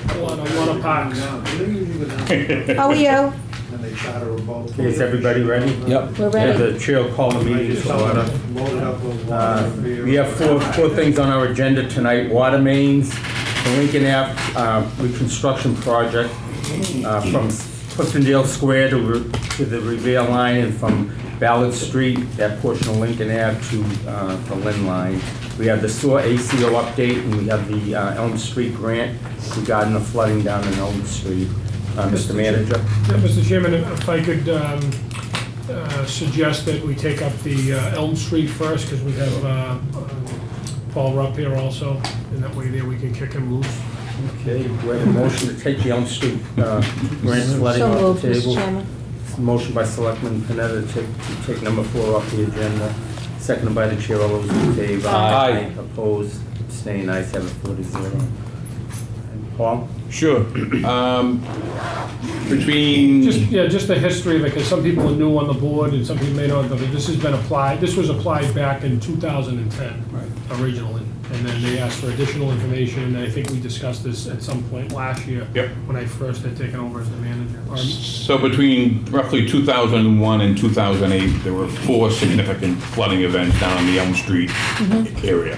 A lot of parks. How are you? Okay, is everybody ready? Yep. We're ready. The chair will call the meeting to order. We have four things on our agenda tonight. Water mains, the Lincoln Ave reconstruction project from Cliftondale Square to the Revere line, and from Ballard Street, that portion of Lincoln Ave to the Lynn line. We have the sewer ACO update, and we have the Elm Street grant regarding the flooding down in Elm Street. Mr. Manager? Yeah, Mr. Chairman, if I could suggest that we take up the Elm Street first, because we have Paul Rupp here also, and that way there we can kick him loose. Okay, we have a motion to take the Elm Street grant flooding So off moved, the Mr. table. Chairman. Motion by Selectman Panetta to take number 4 off the agenda. Seconded by the chair. All those in favor? Aye. Opposed? Abstained? Ayes have it 4-0. Paul? Sure. Between... Just the history of it, because some people are new on the board and some people may not, but this has been applied, this was applied back in 2010 originally. And then they asked for additional information, and I think we discussed this at some point last year. Yep. When I first had taken over as the manager. So between roughly 2001 and 2008, there were 4 significant flooding events down in the Elm Street area.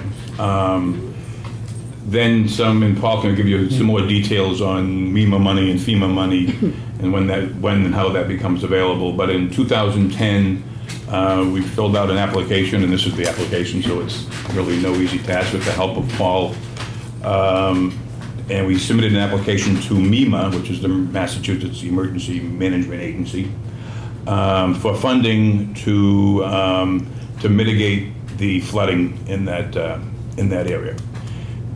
Then some, and Paul can give you some more details on MEMA money and FEMA money and when and how that becomes available. But in 2010, we filled out an application, and this is the application, so it's really no easy task, with the help of Paul. And we submitted an application to MEMA, which is the Massachusetts Emergency Management Agency, for funding to mitigate the flooding in that area.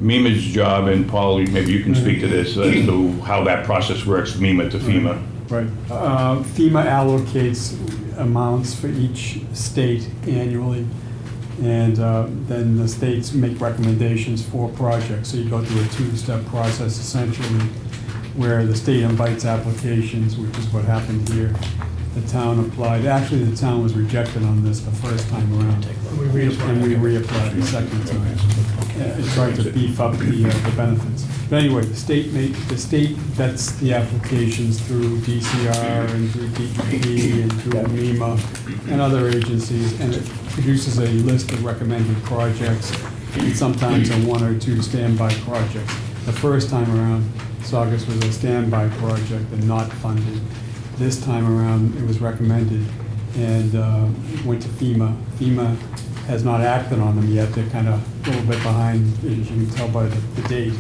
MEMA's job, and Paul, maybe you can speak to this, as to how that process works, MEMA to FEMA. Right. FEMA allocates amounts for each state annually, and then the states make recommendations for projects. So you go through a 2-step process essentially, where the state invites applications, which is what happened here. The town applied. Actually, the town was rejected on this the first time around, and we reapplied the second time. It tried to beef up the benefits. But anyway, the state vets the applications through DCR and through DEP and through MEMA and other agencies, and it produces a list of recommended projects, and sometimes a 1 or 2 standby projects. The first time around, Saugus was a standby project and not funded. This time around, it was recommended and went to FEMA. FEMA has not acted on them yet. They're kind of a little bit behind, as you can tell by the date,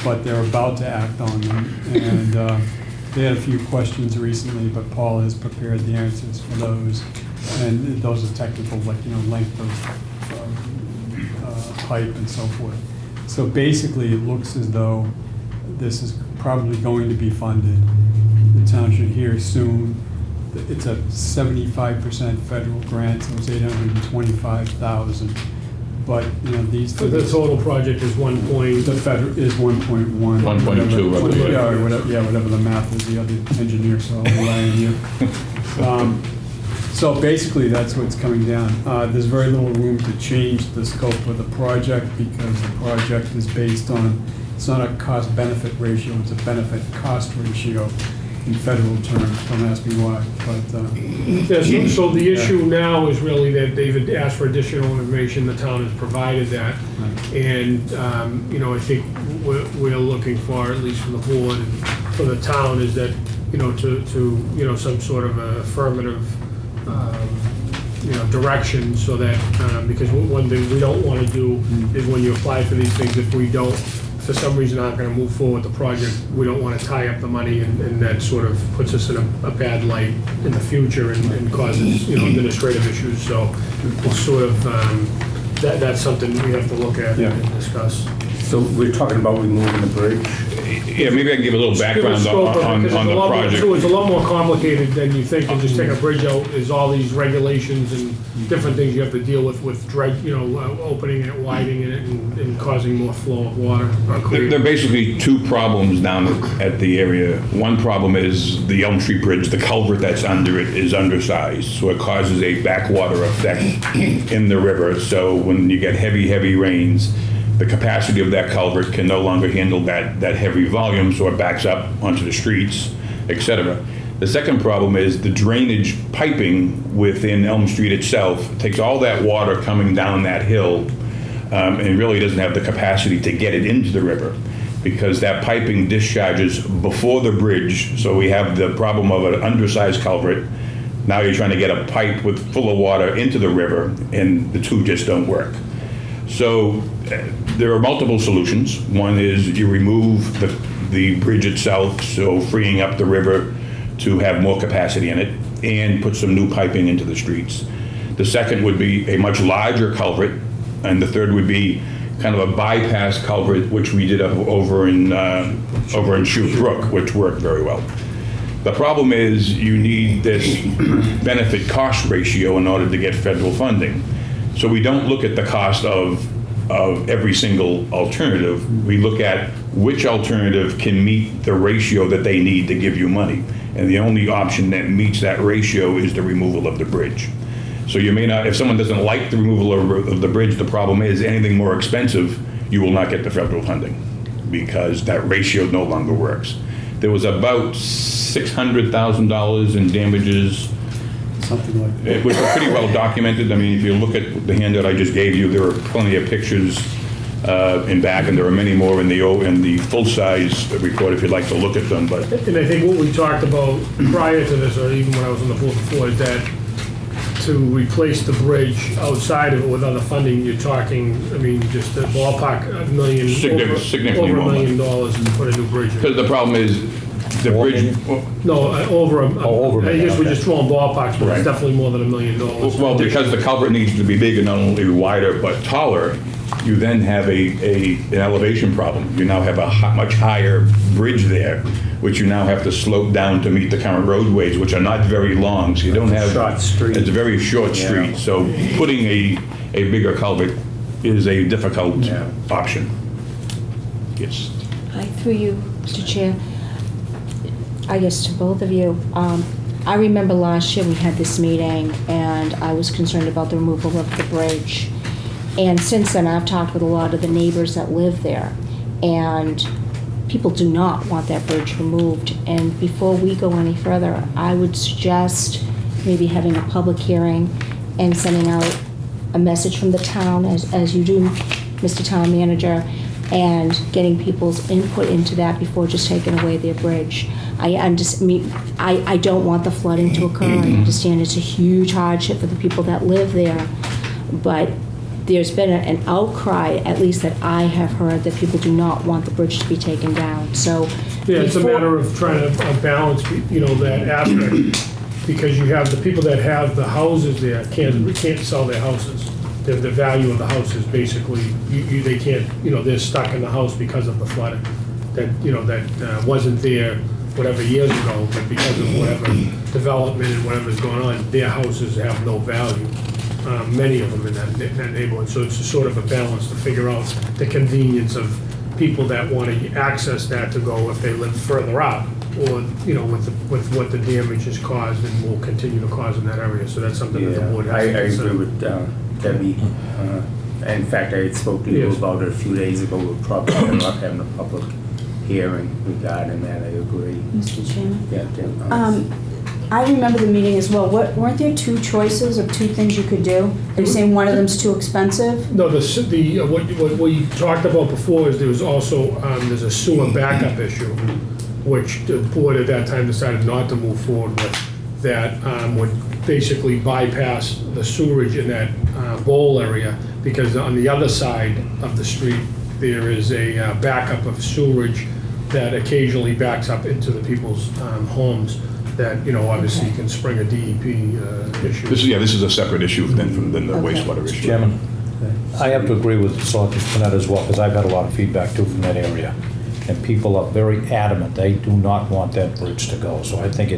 but they're about to act on them. And they had a few questions recently, but Paul has prepared the answers for those. And those are technical, like, length of pipe and so forth. So basically, it looks as though this is probably going to be funded. The town should hear soon. It's a 75% federal grant, so it's $825,000. But these. So the total project is 1 point. The federal is 1.1. 1.2. Whatever the math is. The other engineer, so I'll rely on you. So basically, that's what's coming down. There's very little room to change the scope of the project, because the project is based on. It's not a cost-benefit ratio. It's a benefit-cost ratio. In federal terms, don't ask me why, but... So the issue now is really that they've asked for additional information, the town has provided that. Right. And, I think we're looking for, at least from the board and from the town, is that, to some sort of affirmative, direction, so that, because one thing we don't want to do is when you apply for these things, if we don't, for some reason aren't going to move forward with the project, we don't want to tie up the money, and that sort of puts us in a bad light in the future and causes, administrative issues. So it's sort of, that's something we have to look at and discuss. So we're talking about removing the bridge? Yeah, maybe I can give a little background on the project. It's a lot more complicated than you think, and just take a bridge out, is all these regulations and different things you have to deal with dredge, opening it, widening it, and causing more flow of water. There are basically 2 problems down at the area. One problem is the Elm Street Bridge, the culvert that's under it is undersized, so it causes a backwater effect in the river. So when you get heavy rains, the capacity of that culvert can no longer handle that heavy volume, so it backs up onto the streets, etc. The second problem is the drainage piping within Elm Street itself takes all that water coming down that hill and really doesn't have the capacity to get it into the river, because that piping discharges before the bridge. So we have the problem of an undersized culvert. Now you're trying to get a pipe full of water into the river, and the two just don't work. So there are multiple solutions. One is you remove the bridge itself, so freeing up the river to have more capacity in it, and put some new piping into the streets. The second would be a much larger culvert, and the third would be kind of a bypass culvert, which we did over in Shute Brook, which worked very well. The problem is you need this benefit-cost ratio in order to get federal funding. So we don't look at the cost of every single alternative. We look at which alternative can meet the ratio that they need to give you money. And the only option that meets that ratio is the removal of the bridge. So you may not, if someone doesn't like the removal of the bridge, the problem is anything more expensive, you will not get the federal funding because that ratio no longer works. There was about $600,000 in damages. Something like that. It was pretty well documented. I mean, if you look at the handout I just gave you, there are plenty of pictures in back, and there are many more in the full-size report if you'd like to look at them. But And I think what we talked about prior to this, or even when I was on the board before, is that to replace the bridge outside of it with other funding, you're talking, I mean, just a ballpark, $1 million, Significantly over more $1 million to put a new bridge in. because the problem is the bridge. No, over over a I guess we're million, just throwing ballparks, but Right. it's definitely more than $1 million. Well, because the culvert needs to be bigger, not only wider but taller, you then have an elevation problem. You now have a much higher bridge there, which you now have to slope down to meet the current roadways, which are not very long. So you don't have. Short street. It's a very short street. So putting a bigger culvert is a difficult option. Yes. I, through you, Mr. Chair, I guess to both of you, I remember last year we had this meeting and I was concerned about the removal of the bridge. And since then, I've talked with a lot of the neighbors that live there, and people do not want that bridge removed. And before we go any further, I would suggest maybe having a public hearing and sending out a message from the town, as you do, Mr. Town Manager, and getting people's input into that before just taking away their bridge. I don't want the flooding to occur. I understand it's a huge hardship for the people that live there, but there's been an outcry, at least that I have heard, that people do not want the bridge to be taken down. So Yeah, it's a matter of trying to balance, that aspect, because you have the people that have the houses there can't sell their houses. The value of the house is basically, they can't, they're stuck in the house because of the flooding. That wasn't there whatever years ago, but because of whatever development and whatever's going on, their houses have no value. Many of them in that neighborhood. So it's a sort of a balance to figure out the convenience of people that want to access that to go if they live further out, or, with what the damage has caused and will continue to cause in that area. So that's something that the board has I to consider. agree with Debbie. In fact, I had spoke to you Yes. about it a few days ago. We're probably not having a public hearing regarding that. I agree. Mr. Chairman? Yeah, Tim. I remember the meeting as well. Weren't there two choices of two things you could do? Are you saying one of them's too expensive? No, what we talked about before is there was also, there's a sewer backup issue, which the board at that time decided not to move forward with, that would basically bypass the sewerage in that bowl area, because on the other side of the street, there is a backup of sewerage that occasionally backs up into the people's homes that, obviously can spring a DEP issue. This is a separate issue than the Okay. wastewater issue. Chairman, I have to agree with Selectman Panetta as well, because I've had a lot of feedback too from that area. And people are very adamant, they do not want that bridge to go. So I think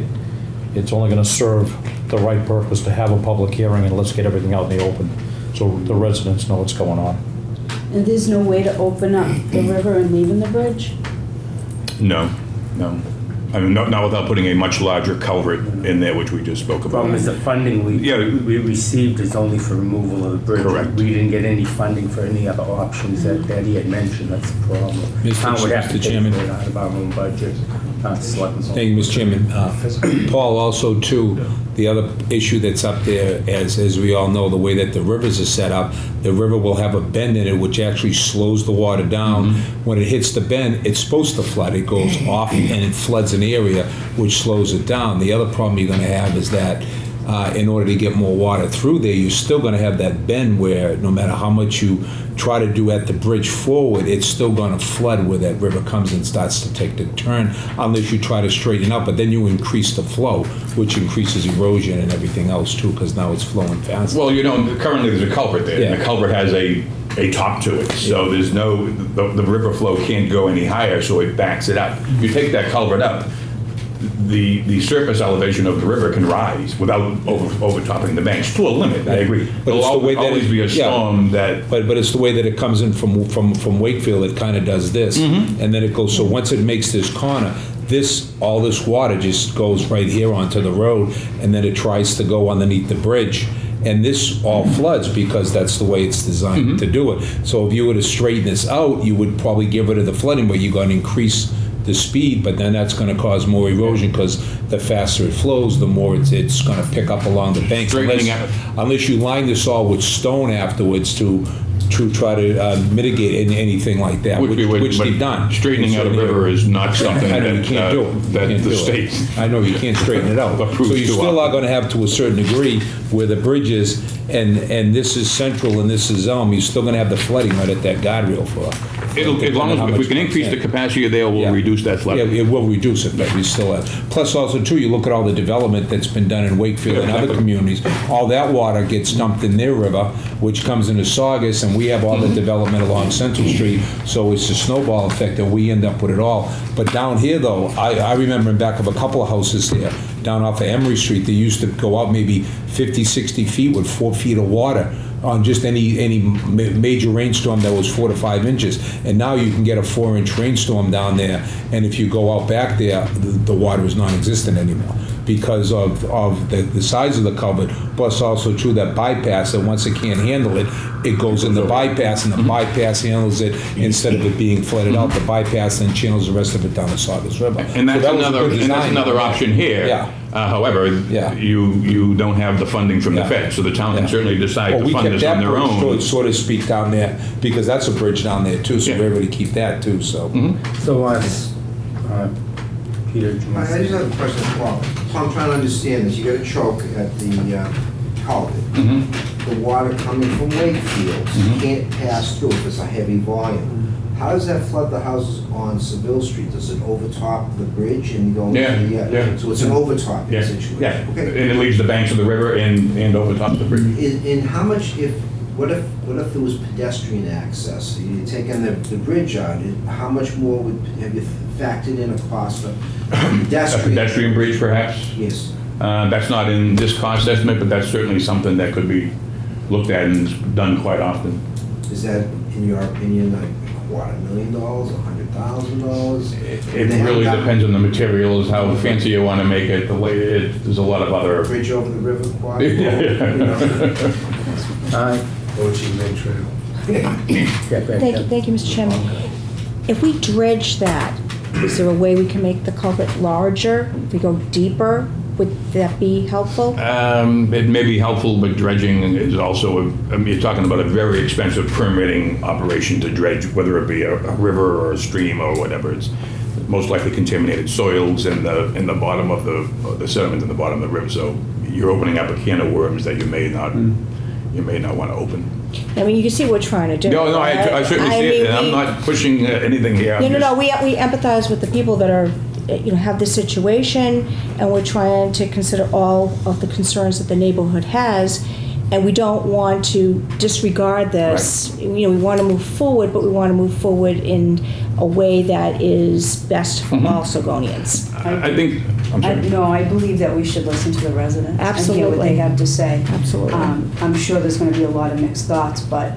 it's only gonna serve the right purpose to have a public hearing and let's get everything out in the open, so the residents know what's going on. And there's no way to open up the river and leaving the bridge? No. I mean, not without putting a much larger culvert in there, which we just spoke The problem about. is the funding Yeah. we received is only for removal of the bridge. Correct. We didn't get any funding for any other options that he had mentioned, that's the problem. Town would have to Mr. pay Chairman. for it out of our own budget, not Selectmen's own. Thank you, Mr. Chairman. Paul, also too, the other issue that's up there, as we all know, the way that the rivers are set up, the river will have a bend in it which actually slows the water down. When it hits the bend, it's supposed to flood. It goes off and it floods an area which slows it down. The other problem you're going to have is that in order to get more water through there, you're still going to have that bend where no matter how much you try to do at the bridge forward, it's still going to flood where that river comes and starts to take the turn unless you try to straighten out. But then you increase the flow, which increases erosion and everything else too, because now it's flowing faster. Well, currently there's a culvert there, and Yeah. the culvert has a top to it, so there's the river flow can't go any higher, so it backs it up. You take that culvert up, the surface elevation of the river can rise without overtopping the banks, to a limit, I agree. But There'll it's the way that always it- be a yeah. storm that, But it's the way that it comes in from Wakefield, it kind of does this, and then it goes, so once it makes this corner, all this water just goes right here onto the road, and then it tries to go underneath the bridge. And this all floods because that's the way it's designed to do it. So if you were to straighten this out, you would probably get rid of the flooding, but you're going to increase the speed, but then that's going to cause more erosion because the faster it flows, the more it's going to pick up along the banks. Straightening out. Unless you line this all with stone afterwards to try to mitigate anything like that, Which we would, which but they've done. straightening in out a certain river areas. is not something I know you can't do it. that You can't the do it. state I know you can't straighten it out. approves So you too still often. are going to have, to a certain degree, where the bridge is, and this is Central and this is Elm, you're still going to have the flooding right at that guardrail for. As long as, if we can increase the capacity there, we'll reduce that Yeah, flooding. it will reduce it, but we still have. Plus also too, you look at all the development that's been done in Wakefield and other communities, all that water gets dumped in their river, which comes into Saugus, and we have all the development along Central Street, so it's a snowball effect that we end up with it all. But down here though, I remember in back of a couple of houses there, down off of Emery Street, they used to go out maybe 50, 60 feet with 4 feet of water on just any major rainstorm that was 4 to 5 inches. And now you can get a 4-inch rainstorm down there, and if you go out back there, the water is non-existent anymore because of the size of the culvert, plus also too that bypass, that once it can't handle it, it goes in the bypass, and the bypass handles it instead of it being flooded out. The bypass then channels the rest of it down the Saugus River. And that's So that was a good another design. option here. Yeah. However, Yeah. you don't have the funding from the Yeah. Fed, so the town can Yeah. certainly decide Well, to we fund kept this that on their bridge, own. so to speak, down there, because that's a bridge down there too, so Yeah. we're able to keep that too, so. So, Peter, do you want to I say? just have a question as well. So I'm trying to understand this. You got a choke at the culvert. The water coming from Wakefield can't pass through if it's a heavy volume. How does that flood the houses on Seville Street? Does it overtop the bridge and go into Yeah, the, yeah. so it's an overtopping Yeah, situation? yeah, and Okay. it leaves the banks of the river and over top of the bridge. And how much what if there was pedestrian access? You're taking the bridge out, how much more have you factored in a cost of A pedestrian? pedestrian bridge, perhaps? Yes. That's not in this cost estimate, but that's certainly something that could be looked at and is done quite often. Is that, in your opinion, like $250,000, $100,000? It really depends on the materials, how fancy you want to make it, the way there's a lot of other. Bridge over the river quad? You Yeah. know? Ochi Main Trail. Thank you, Mr. Chairman. If we dredge that, is there a way we can make the culvert larger? If we go deeper, would that be helpful? It may be helpful, but dredging is also, you're talking about a very expensive permitting operation to dredge, whether it be a river or a stream or whatever. It's most likely contaminated soils in the bottom of the sediment in the bottom of the river. So you're opening up a can of worms that you may not want to open. I mean, you can see what we're trying to do. No, I certainly see it, and I'm mean, not pushing anything here. I'm No, just- we empathize with the people that are, have this situation, and we're trying to consider all of the concerns that the neighborhood has, and we don't want to disregard this. We want to move forward, but we want to move forward in a way that is best for all Sogonians. I think, I'm sorry. No, I believe that we should listen to the residents and hear what Absolutely. they have to say. Absolutely. I'm sure there's going to be a lot of mixed thoughts, but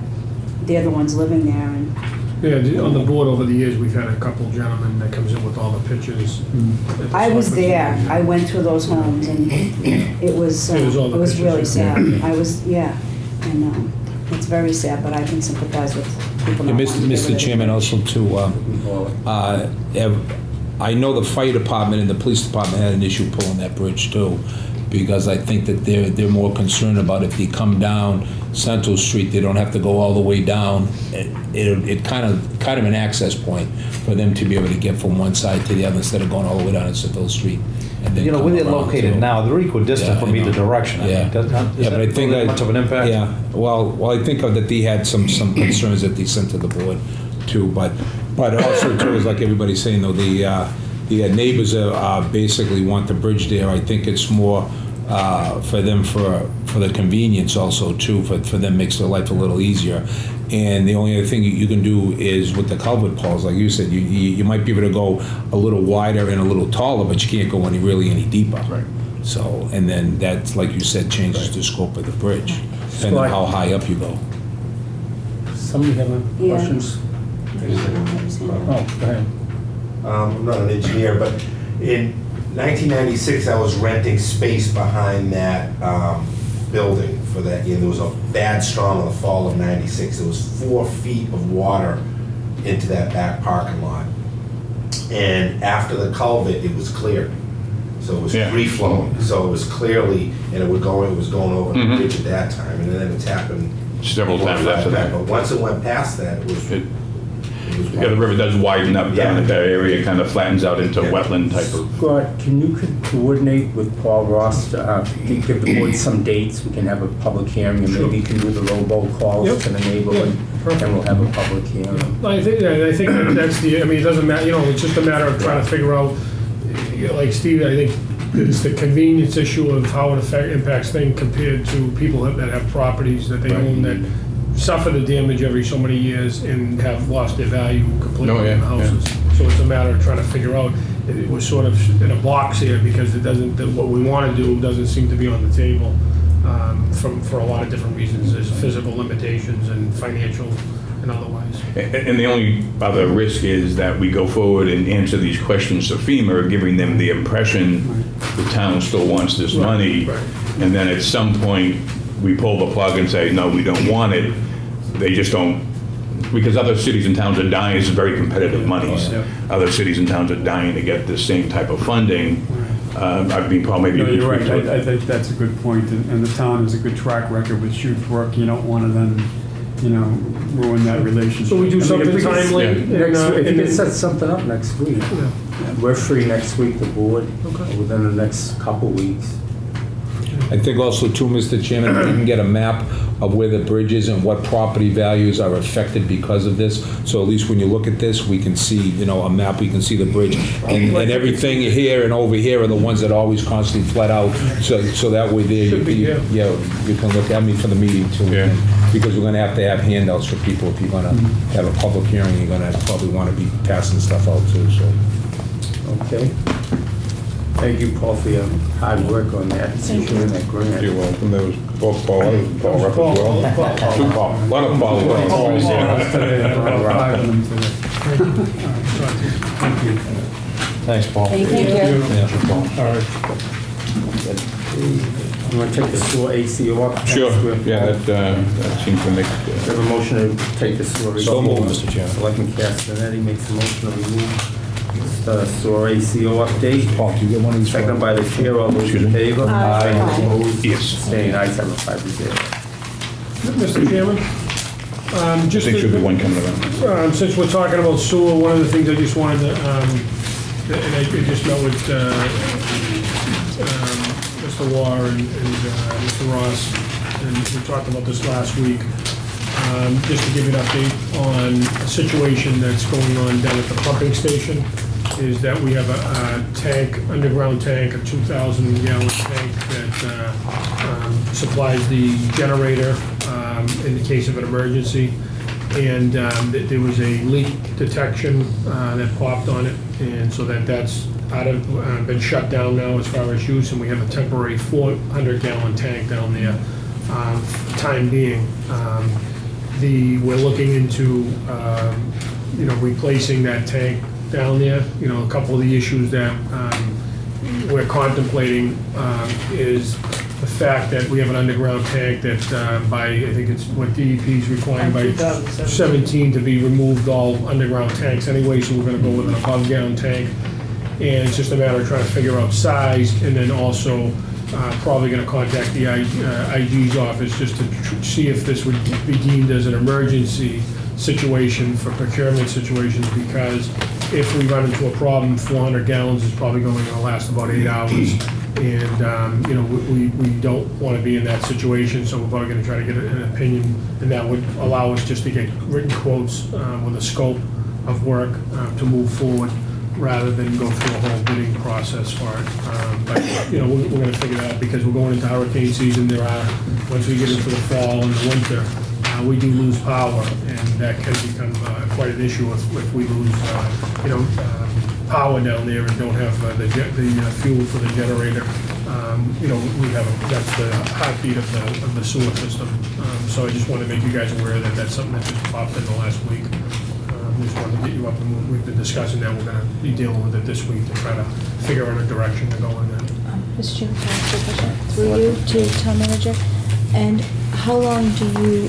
they're the ones living there, and Yeah, on the board over the years, we've had a couple gentlemen that comes in with all the pictures. at the I was selectmen's there, meeting. I went through those homes, and it was It was all the pictures, really yeah. sad. I was, yeah, and it's very sad, but I can sympathize with people Yeah, not wanting to get rid Mr. of Chairman, it. also too, I know the fire department and the police department had an issue pulling that bridge too, because I think that they're more concerned about if they come down Central Street, they don't have to go all the way down. It kind of an access point for them to be able to get from one side to the other instead of going all the way down Central Street. And then You know, come where they're around, located so- now, they're equidistant Yeah, from I either know. direction. I mean, Yeah. does not- is Yeah, but I that think really that much of an impact? Yeah, well, I think of that they had some concerns that they sent to the board too, but also too, is like everybody's saying though, the neighbors basically want the bridge there. I think it's more for them for the convenience also too, for them makes their life a little easier. And the only other thing you can do is with the culvert poles, like you said, you might be able to go a little wider and a little taller, but you can't go any deeper. Right. So, and then that's, like you said, changes the scope of the bridge, depending on how high up you go. Somebody have any Yeah. questions? Oh, go ahead. I'm not an engineer, but in 1996, I was renting space behind that building for that year. There was a bad storm in the fall of 96. There was 4 feet of water into that back parking lot. And after the culvert, it was clear. So it was Yeah. free flowing. So it was clearly, and it was going over the bridge at that time. And then it's happened Several times after that. But once it went past that, it was. It- Yeah, the river does widen up down in that area, kind of flattens out into wetland type of. Scott, can you coordinate with Paul Ross to give the board some dates? We can have a public hearing, and maybe you can do the robocalls Yep. to the neighborhood, Perfect. and we'll have a public hearing. I think that's the, I mean, it doesn't matter, it's just a matter of trying to figure out, like Steve, I think it's the convenience issue of how it impacts things compared to people that have properties that they own that suffer the damage every so many years and have lost their value completely Oh, yeah, in the houses. So it's a matter of trying to figure out, it was sort of in a box here because it doesn't, what we want to do doesn't seem to be on the table for a lot of different reasons. There's physical limitations and financial and otherwise. And the only other risk is that we go forward and answer these questions to FEMA, giving them the impression the town still wants this money. right. And then at some point, we pull the plug and say, no, we don't want it. They just don't, because other cities and towns are dying, it's very competitive monies. Yeah. Other cities and towns are dying to get the same type of funding. I've been probably maybe. No, you're right, between- I think that's a good point, and the town has a good track record with huge work, you don't want to then, ruin that relationship. So we do I mean, something if we could- timely. If you and could set something up next week. We're free next week, the board, Okay. within the next couple weeks. I think also too, Mr. Chairman, we can get a map of where the bridge is and what property values are affected because of this. So at least when you look at this, we can see, a map, we can see the bridge. And everything here and over here are the ones that always constantly flood out. So that way there, Should be, yeah. you can look at me for the meeting too. Yeah. Because we're gonna have to have handouts for people. If you're gonna have a public hearing, you're gonna probably wanna be passing stuff out too, so. Okay. Thank you, Paul, for your hard work on that, securing that grant. You're welcome. There was both Paul, Paul Rupp as well. Two Paul, a lot of Paul. Always today, five of them today. Thank you. Thanks, Paul. Thank you. Yeah, Paul. All right. You want to take the sewer ACO up? Sure, yeah, that seems to make, We have a motion to take the sewer. So moved, Mr. Chairman. Selectman Castelletti makes a motion to remove the sewer ACO update. Paul, do you get one of these? Seconded by the chair, all those in favor? Aye. Opposed? Yes. Abstained, ayes have it, 5-0. Mr. Chairman, I just think should be one coming around. since we're talking about sewer, one of the things I just wanted to, and I just met with Mr. Warr and Mr. Ross, and we talked about this last week, just to give you an update on a situation that's going on down at the pumping station, is that we have a tank, underground tank, a 2,000-gallon tank that supplies the generator in the case of an emergency. And there was a leak detection that popped on it, and so that's been shut down now as far as use, and we have a temporary 400-gallon tank down there for the time being. we're looking into, replacing that tank down there. A couple of the issues that we're contemplating is the fact that we have an underground tank that I think it's what DEP is requiring by 17 to be removed, all underground tanks anyway, so we're gonna go with an above ground tank. And it's just a matter of trying to figure out size, and then also probably gonna contact the IG's office just to see if this would be deemed as an emergency situation for procurement situations, because if we run into a problem, 400 gallons is probably only gonna last about 8 hours. And, we don't want to be in that situation, so we're probably going to try to get an opinion, and that would allow us just to get written quotes with a scope of work to move forward, rather than go through a whole bidding process for it. But, we're going to figure that out, because we're going into hurricane season. Once we get into the fall and the winter, we do lose power, and that can become quite an issue if we lose, power down there and don't have the fuel for the generator. That's the heartbeat of the sewer system. So I just want to make you guys aware that that's something that just popped in the last week. Just wanted to get you up, and we've been discussing that. We're going to be dealing with it this week to try to figure out a direction to go in there. Mr. Chairman, can I ask you a question? Through you to town manager? And how long do you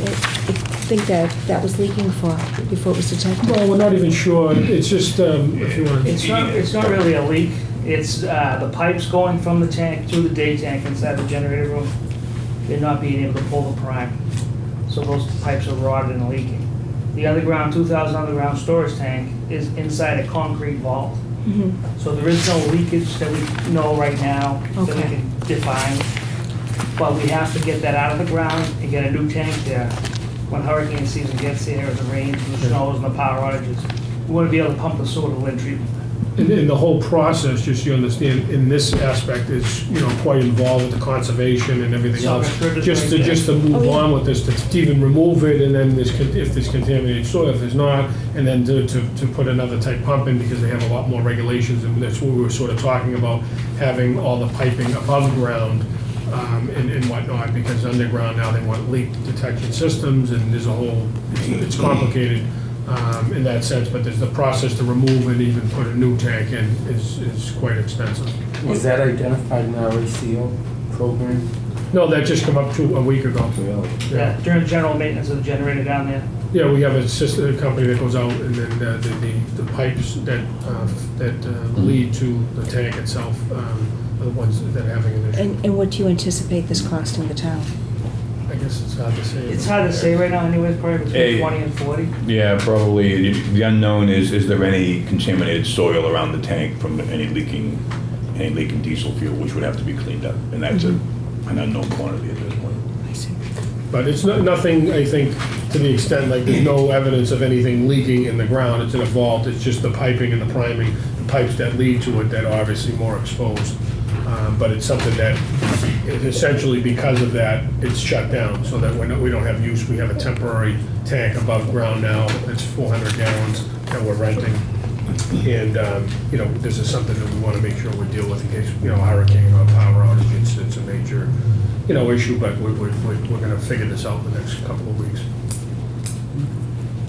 think that was leaking for before it was detected? Well, we're not even sure. It's just, if you want to... It's not really a leak. It's the pipes going from the tank to the day tank inside the generator room. They're not being able to pull the prime. So those pipes are rotted and leaking. The underground, 2,000 underground storage tank is inside a concrete vault. Mm-hmm. So there is no leakage that we know right now that we Okay. can define. But we have to get that out of the ground and get a new tank there. When hurricane season gets here, or the rains, and the snows, and the power outages, we want to be able to pump the sewer to Lynn treatment. And the whole process, just so you understand, in this aspect is, quite involved with the conservation and everything else. Just to move on with this, to even remove it, and then if there's contaminated soil, if there's not, and then to put another type pump in, because they have a lot more regulations, and that's what we were sort of talking about, having all the piping above ground and whatnot, because underground now they want leak detection systems, and there's it's complicated in that sense, but there's the process to remove and even put a new tank in is quite extensive. Was that identified in our ACO program? No, that just come up a week ago. Really? Yeah, during general maintenance of the generator down there. Yeah, we have a company that goes out, and then the pipes that lead to the tank itself are the ones that are having an issue. And what do you anticipate this costing the town? I guess it's hard to say. It's hard to say right now anyways, probably between 20 and 40. Yeah, probably. The unknown is there any contaminated soil around the tank from any leaking diesel fuel, which would have to be cleaned up, and that's an unknown quantity at this point. I see. But it's nothing, I think, to the extent, like, there's no evidence of anything leaking in the ground. It's in a vault. It's just the piping and the priming, the pipes that lead to it that are obviously more exposed. But it's something that, essentially because of that, it's shut down, so that we don't have use. We have a temporary tank above ground now. It's 400 gallons that we're renting. And, this is something that we want to make sure we deal with in case, hurricane or power outage. It's a major, issue, but we're going to figure this out in the next couple of weeks.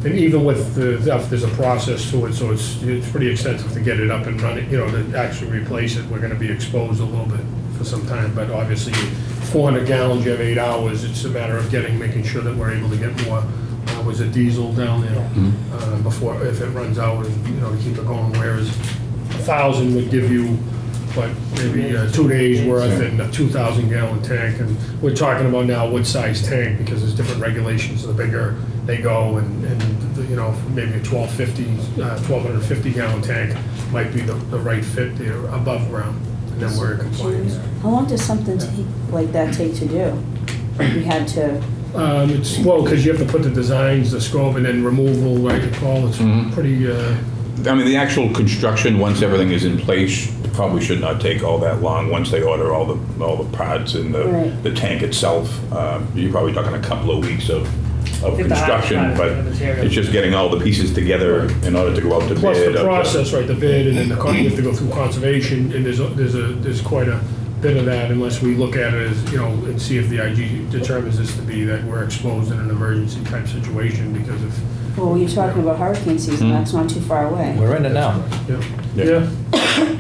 And even with there's a process to it, so it's pretty extensive to get it up and running, to actually replace it. We're going to be exposed a little bit for some time, but obviously 400 gallons, you have 8 hours. It's a matter of making sure that we're able to get more. Was it diesel down there before, if it runs out, and, to keep it going, whereas 1,000 would give you, maybe 2 days worth in a 2,000 gallon tank. And we're talking about now what size tank, because there's different regulations. The bigger they go, and maybe a 1,250 gallon tank might be the right fit there above ground, and then we're in compliance. How long does something like that take to do? We had to, because you have to put the designs, the scope, and then removal, right, Paul, it's pretty... I mean, the actual construction, once everything is in place, probably should not take all that long. Once they order all the parts and the tank itself, you're probably talking a couple of weeks of construction, but it's just getting all the pieces together in order to go out to bid. Plus the process, right, the bid, and then you have to go through conservation, and there's quite a bit of that unless we look at it as, and see if the IG determines this to be that we're exposed in an emergency type situation because of. Well, you're talking about hurricane season, that's not too far away. We're in it now. Yeah.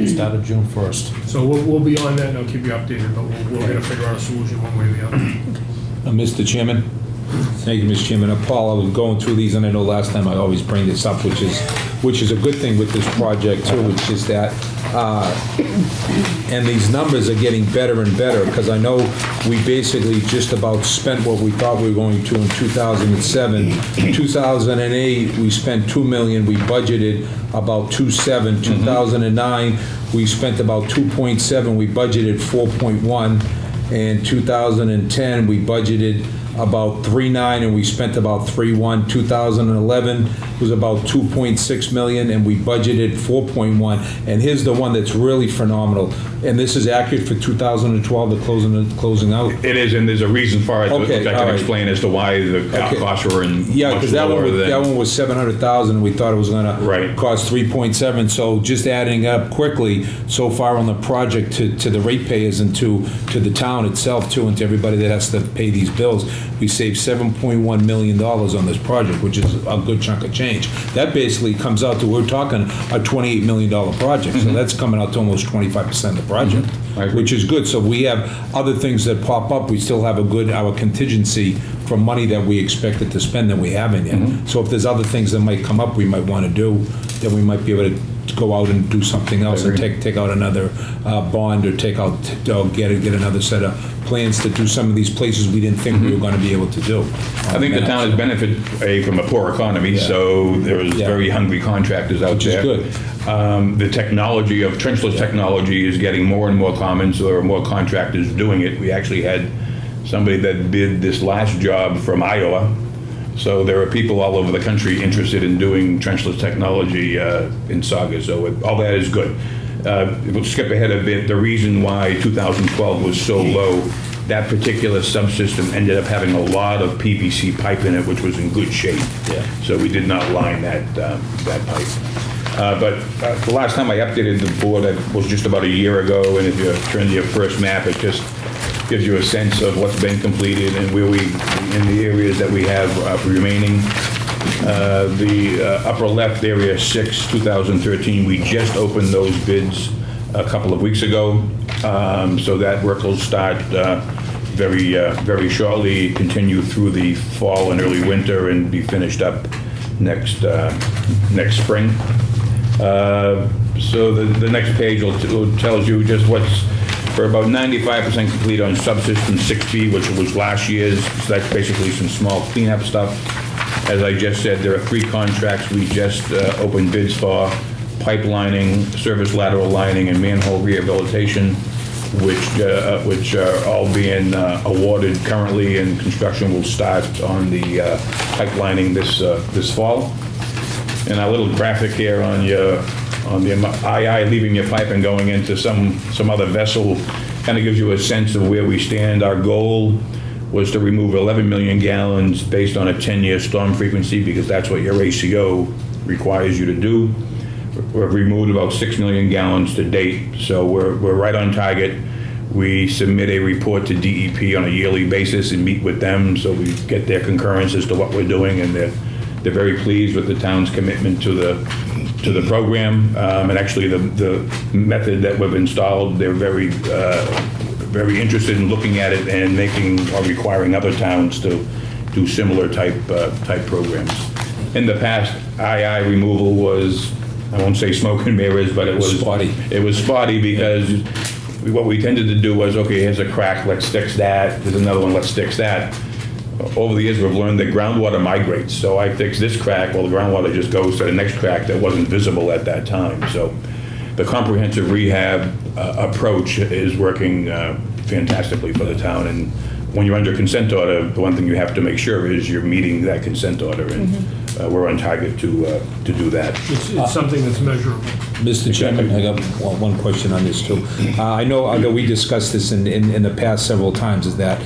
Started June 1st. So we'll be on that and I'll keep you updated, but we're gonna figure out a solution one way or the other. Mr. Chairman? Thank you, Mr. Chairman. Paul, I was going through these, and I know last time I always bring this up, which is a good thing with this project too, which is that, and these numbers are getting better and better, because I know we basically just about spent what we thought we were going to in 2007. In 2008, we spent $2 million, we budgeted about 2.7. 2009, we spent about 2.7, we budgeted 4.1. In 2010, we budgeted about 3.9 and we spent about 3.1. 2011 was about 2.6 million and we budgeted 4.1. And here's the one that's really phenomenal. And this is accurate for 2012, the closing out. It is, and there's a reason for it, Okay, which I all can right. explain as to why the costs were in Yeah, much because that lower than. one was 700,000, and we thought it was gonna Right. cost 3.7. So just adding up quickly, so far on the project to the ratepayers and to the town itself too, and to everybody that has to pay these bills, we saved $7.1 million on this project, which is a good chunk of change. That basically comes out to, we're talking a $28 million project, so that's coming out to almost 25% of the project, I agree. which is good. So we have other things that pop up, we still have our contingency for money that we expected to spend that we haven't yet. So if there's other things that might come up we might want to do, then we might be able to go out and do something else and take out another bond or get another set of plans to do some of these places we didn't think we were going to be able to do. I think the town has benefited from a poor economy, so there's very hungry contractors out there. Which is good. The technology of trenchless technology is getting more and more common, so there are more contractors doing it. We actually had somebody that bid this last job from Iowa. So there are people all over the country interested in doing trenchless technology in Saugus, so all that is good. We'll skip ahead a bit. The reason why 2012 was so low, that particular subsystem ended up having a lot of PVC pipe in it, which was in good shape. So we did not line that pipe. But the last time I updated the board was just about a year ago, and if you turn to your first map, it just gives you a sense of what's been completed and where we, in the areas that we have remaining. The upper left, area 6, 2013, we just opened those bids a couple of weeks ago. So that work will start very shortly, continue through the fall and early winter, and be finished up next spring. So the next page will tells you just what's. We're about 95% complete on subsystem 6B, which was last year's. So that's basically some small cleanup stuff. As I just said, there are 3 contracts we just opened bids for: pipelining, service lateral lining, and manhole rehabilitation, which are all being awarded currently, and construction will start on the pipelining this fall. And a little graphic here on the II leaving your pipe and going into some other vessel kind of gives you a sense of where we stand. Our goal was to remove 11 million gallons based on a 10-year storm frequency, because that's what your ACO requires you to do. We've removed about 6 million gallons to date, so we're right on target. We submit a report to DEP on a yearly basis and meet with them, so we get their concurrence as to what we're doing, and they're very pleased with the town's commitment to the program, and actually the method that we've installed. They're very interested in looking at it and making or requiring other towns to do similar type programs. In the past, II removal was, I won't say smoke and mirrors, but it was Spotty. It was spotty because what we tended to do was, okay, here's a crack, let's fix that. There's another one, let's fix that. Over the years, we've learned that groundwater migrates. So I fix this crack, well, the groundwater just goes to the next crack that wasn't visible at that time. So the comprehensive rehab approach is working fantastically for the town. And when you're under consent order, the one thing you have to make sure is you're meeting that consent order, and we're on target to do that. It's something that's measurable. Mr. Chairman, I got one question on this too. I know we discussed this in the past several times, is that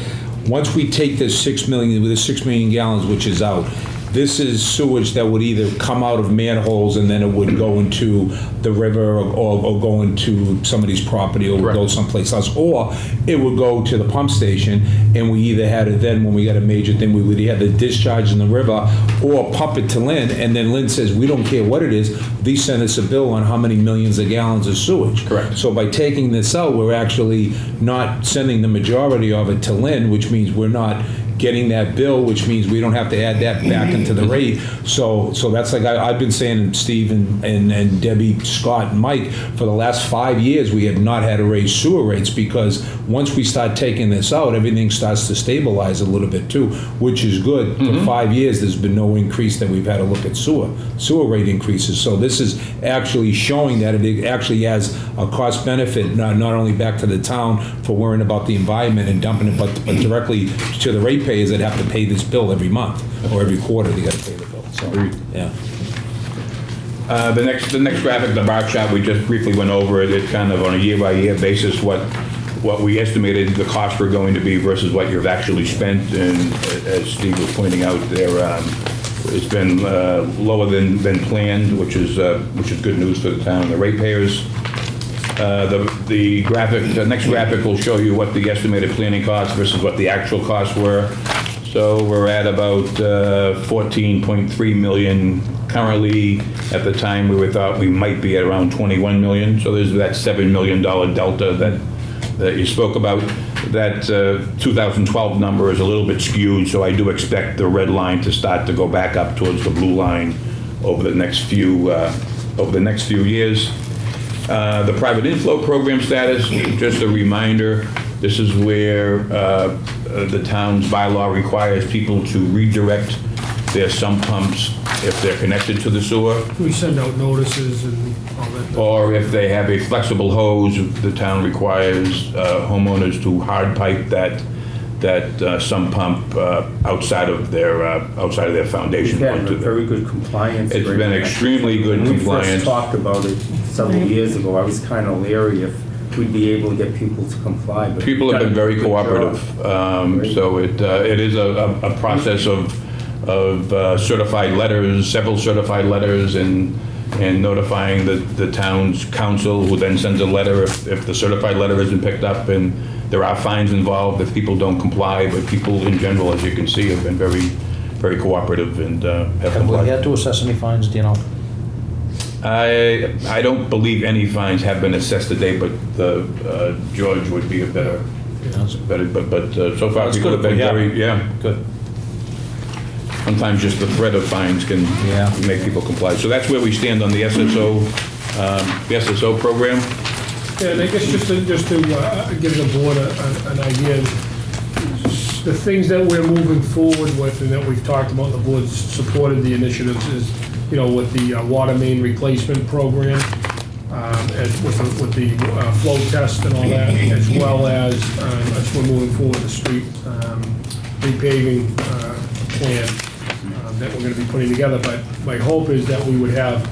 once we take this 6 million gallons, which is out, This is sewage that would either come out of manholes and then it would go into the river or go into somebody's property or would go Correct. someplace else. Or it would go to the pump station and we either had it then, when we got a major thing, we would either discharge in the river or pump it to Lynn, and then Lynn says, we don't care what it is, they send us a bill on how many millions of gallons of sewage. Correct. So by taking this out, we're actually not sending the majority of it to Lynn, which means we're not getting that bill, which means we don't have to add that back into the rate. So that's like I've been saying, and Steve and Debbie, Scott, and Mike, for the last 5 years, we have not had to raise sewer rates, because once we start taking this out, everything starts to stabilize a little bit too, which is good. For 5 years, there's been no increase that we've had to look at sewer rate increases. So this is actually showing that it actually has a cost benefit, not only back to the town for worrying about the environment and dumping it, but directly to the ratepayers that have to pay this bill every month or every quarter. They got to pay the bill. So yeah. The next graphic, the bar chart, we just briefly went over it. It's kind of on a year-by-year basis what we estimated the costs were going to be versus what you've actually spent. And as Steve was pointing out there, it's been lower than planned, which is good news for the town and the ratepayers. The next graphic will show you what the estimated planning costs versus what the actual costs were. So we're at about 14.3 million currently. At the time, we thought we might be at around 21 million. So there's that $7 million delta that you spoke about. That 2012 number is a little bit skewed, so I do expect the red line to start to go back up towards the blue line over the next few years. The private inflow program status, just a reminder, this is where the town's bylaw requires people to redirect their sump pumps if they're connected to the sewer, We send out notices and all that. or if they have a flexible hose, the town requires homeowners to hard pipe that sump pump outside of their foundation. We've had a very good compliance It's rate. been extremely good When we compliance. first talked about it several years ago, I was kind of leery if we'd be able to get people to comply. But People have been very cooperative. So it is a process of certified letters, several certified letters, and notifying the town's council, who then sends a letter if the certified letter isn't picked up, and there are fines involved if people don't comply. But people in general, as you can see, have been very, very cooperative and have Have we complied. had to assess any fines, do you know? I don't believe any fines have been assessed today, but George would be a better, but so far That's people have good, been yeah. very, Good. Sometimes just the threat of fines can Yeah. make people comply. So that's where we stand on the SSO program. Yeah, and I guess just to give the board an idea, the things that we're moving forward with and that we've talked about, the board's supported the initiatives is, with the water main replacement program, with the flow test and all that, as well as we're moving forward the street repaving plan that we're gonna be putting together. But my hope is that we would have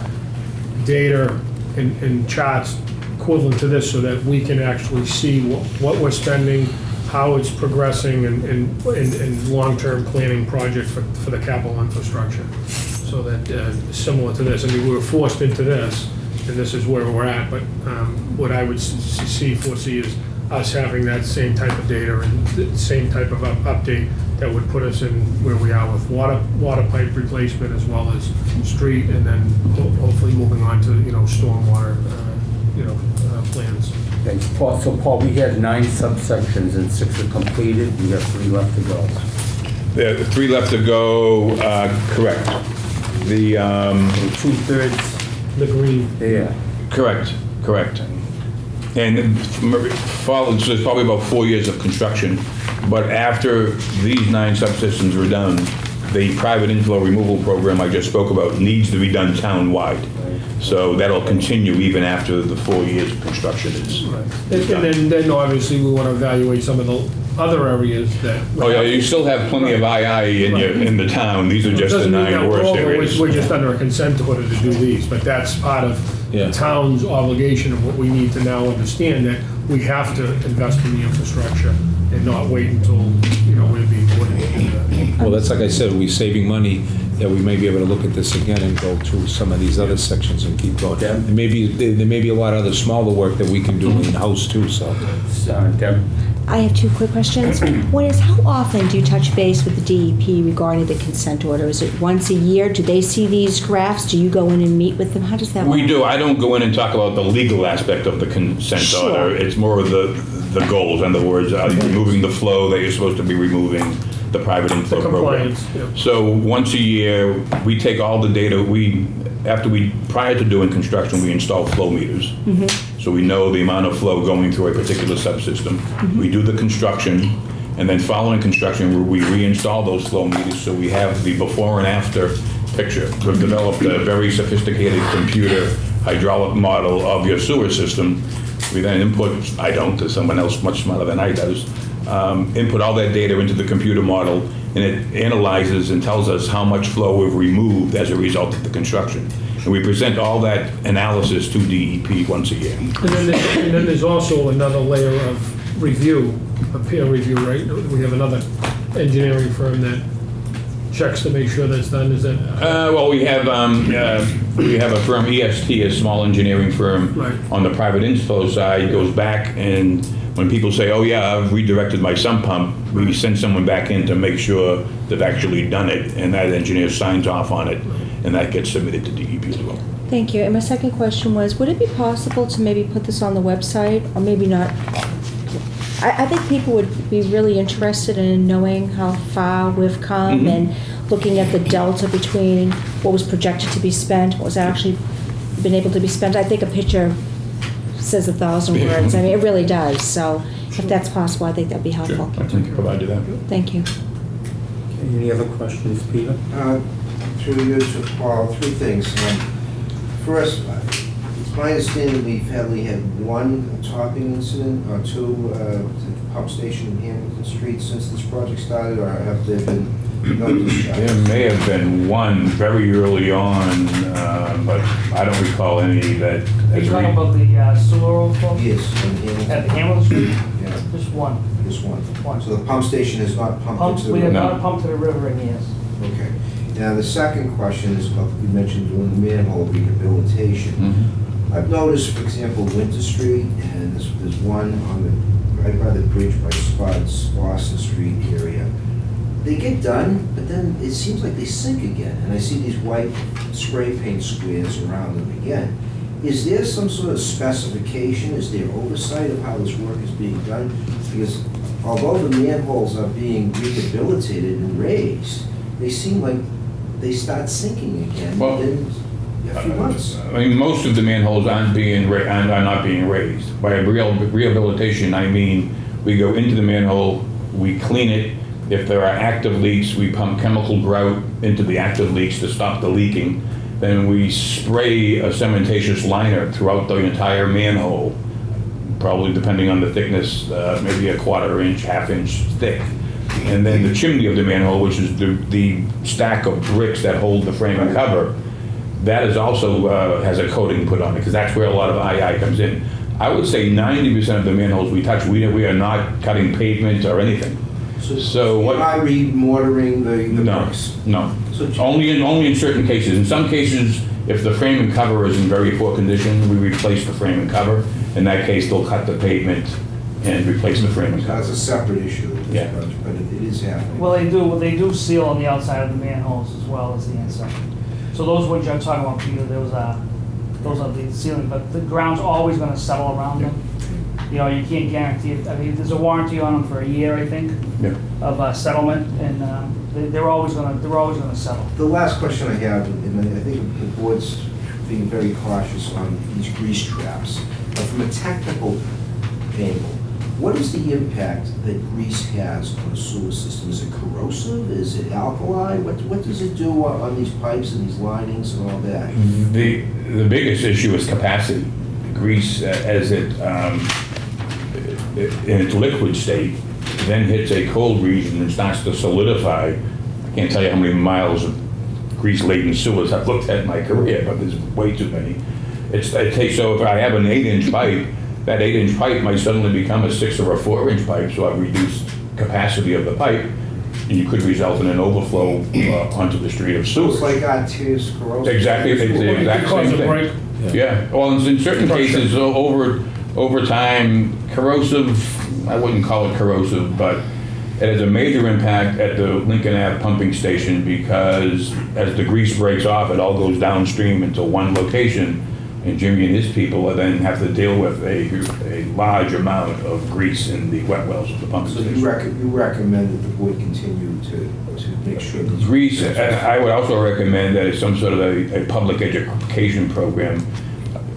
data and charts equivalent to this so that we can actually see what we're spending, how it's progressing, and long-term planning project for the capital infrastructure. So that, similar to this, I mean, we were forced into this, and this is where we're at, but what I would foresee is us having that same type of data and the same type of update that would put us in where we are with water pipe replacement as well as street, and then hopefully moving on to, stormwater, plans. Okay, so Paul, we had 9 subsections and 6 are completed. We have 3 left to go. There are 3 left to go, correct. The, So 2/3 The green. there. correct. And it's probably about 4 years of construction, but after these 9 subsystems are done, the private inflow removal program I just spoke about needs to be done town-wide. So that'll continue even after the 4 years of construction is done. And then obviously we want to evaluate some of the other areas that. Oh, yeah, you still have plenty of II in the town. These are just the Doesn't mean 9 that we're worst over, areas. we're just under a consent order to do these, but that's part of Yeah. the town's obligation of what we need to now understand, that we have to invest in the infrastructure and not wait until, we're being put into that. Well, that's like I said, we're saving money that we may be able to look at this again and go through some of these other sections and keep going. Okay. And maybe, there may be a lot of other smaller work that we can do in-house too, so. Deb? I have two quick questions. One is, how often do you touch base with the DEP regarding the consent order? Is it once a year? Do they see these drafts? Do you go in and meet with them? How does that work? We do. I don't go in and talk about the legal aspect of the consent Sure. order. It's more of the goals. In other words, are you removing the flow that you're supposed to be removing, the private inflow The program. compliance, yeah. So once a year, we take all the data, prior to doing construction, we install flow meters. So we know the amount of flow going through a particular subsystem. We do the construction, and then following construction, we reinstall those flow meters, so we have the before and after picture. We've developed a very sophisticated computer hydraulic model of your sewer system. We then input, I don't, there's someone else much smarter than I does, input all that data into the computer model, and it analyzes and tells us how much flow we've removed as a result of the construction. And we present all that analysis to DEP once a year. And then there's also another layer of review, a peer review, right? We have another engineering firm that checks to make sure that's done, is that? Well, we have a firm, EST, a small engineering firm. Right. On the private inflow side, goes back, and when people say, oh yeah, I've redirected my sump pump, we send someone back in to make sure they've actually done it, and that engineer signs off on it, and that gets submitted to DEP as well. Thank you. And my second question was, would it be possible to maybe put this on the website, or maybe not? I think people would be really interested in knowing how far we've come and looking at the delta between what was projected to be spent, what was actually been able to be spent. I think a picture says 1,000 words. I mean, it really does. So if that's possible, I think that'd be helpful. I can provide you that. Thank you. Any other questions, Peter? Through you to Paul, three things. First, it's my understanding we've had one topping incident or two at the pump station in Hamilton Street since this project started, or have there been no discharges? There may have been one very early on, but I don't recall any that. Are you talking about the sewer overflow? Yes, in Hamilton. At Hamilton Street? Yeah, Just one. just one. One. So the pump station has not pumped into the We have river? not pumped to the river in years. Okay. Now, the second question is about, you mentioned doing the manhole rehabilitation. I've noticed, for example, Winter Street, and there's one on right by the bridge by Spuds, Boston Street area. They get done, but then it seems like they sink again, and I see these white spray paint squares around them again. Is there some sort of specification? Is there oversight of how this work is being done? Because although the manholes are being rehabilitated and raised, they seem like they start sinking again Well, within a few months. I mean, most of the manholes are not being raised. By rehabilitation, I mean, we go into the manhole, we clean it. If there are active leaks, we pump chemical grout into the active leaks to stop the leaking. Then we spray a cementatious liner throughout the entire manhole, probably depending on the thickness, maybe a 1/4 inch, 1/2 inch thick. And then the chimney of the manhole, which is the stack of bricks that hold the frame and cover, that is also has a coating put on it, because that's where a lot of II comes in. I would say 90% of the manholes we touch, we are not cutting pavement or anything. So what? Am I remortaring the No, bricks? no. So- Only in certain cases. In some cases, if the frame and cover is in very poor condition, we replace the frame and cover. In that case, they'll cut the pavement and replace the frame and So cover. that's a separate issue with this Yeah. project, but it is happening. Well, they do seal on the outside of the manholes as well as the inside. So those ones you're talking about, Peter, those are the sealing, but the ground's always gonna settle around them. You know, you can't guarantee it. I mean, there's a warranty on them for a year, I think, Yeah. of settlement, and they're always gonna settle. The last question I have, and I think the board's being very cautious on these grease traps, but from a technical angle, what is the impact that grease has on a sewer system? Is it corrosive? Is it alkali? What does it do on these pipes and these linings and all that? The biggest issue is capacity. Grease, as it in its liquid state, then hits a cold region and starts to solidify. I can't tell you how many miles of grease-laden sewers I've looked at in my career, but there's way too many. It takes, so if I have an 8-inch pipe, that 8-inch pipe might suddenly become a 6 or a 4-inch pipe, so I've reduced capacity of the pipe. and you could result in an overflow onto the street of So sewage. it's like arterial sclerosis. Exactly, it's the exact Cause same a thing. break. Yeah, well, in certain cases, over time, corrosive, I wouldn't call it corrosive, but it has a major impact at the Lincoln Ave pumping station because as the grease breaks off, it all goes downstream into one location, and Jimmy and his people then have to deal with a large amount of grease in the wet wells of the pumping So station. you recommend that the board continue to make sure that... Grease, I would also recommend that it's some sort of a public education program,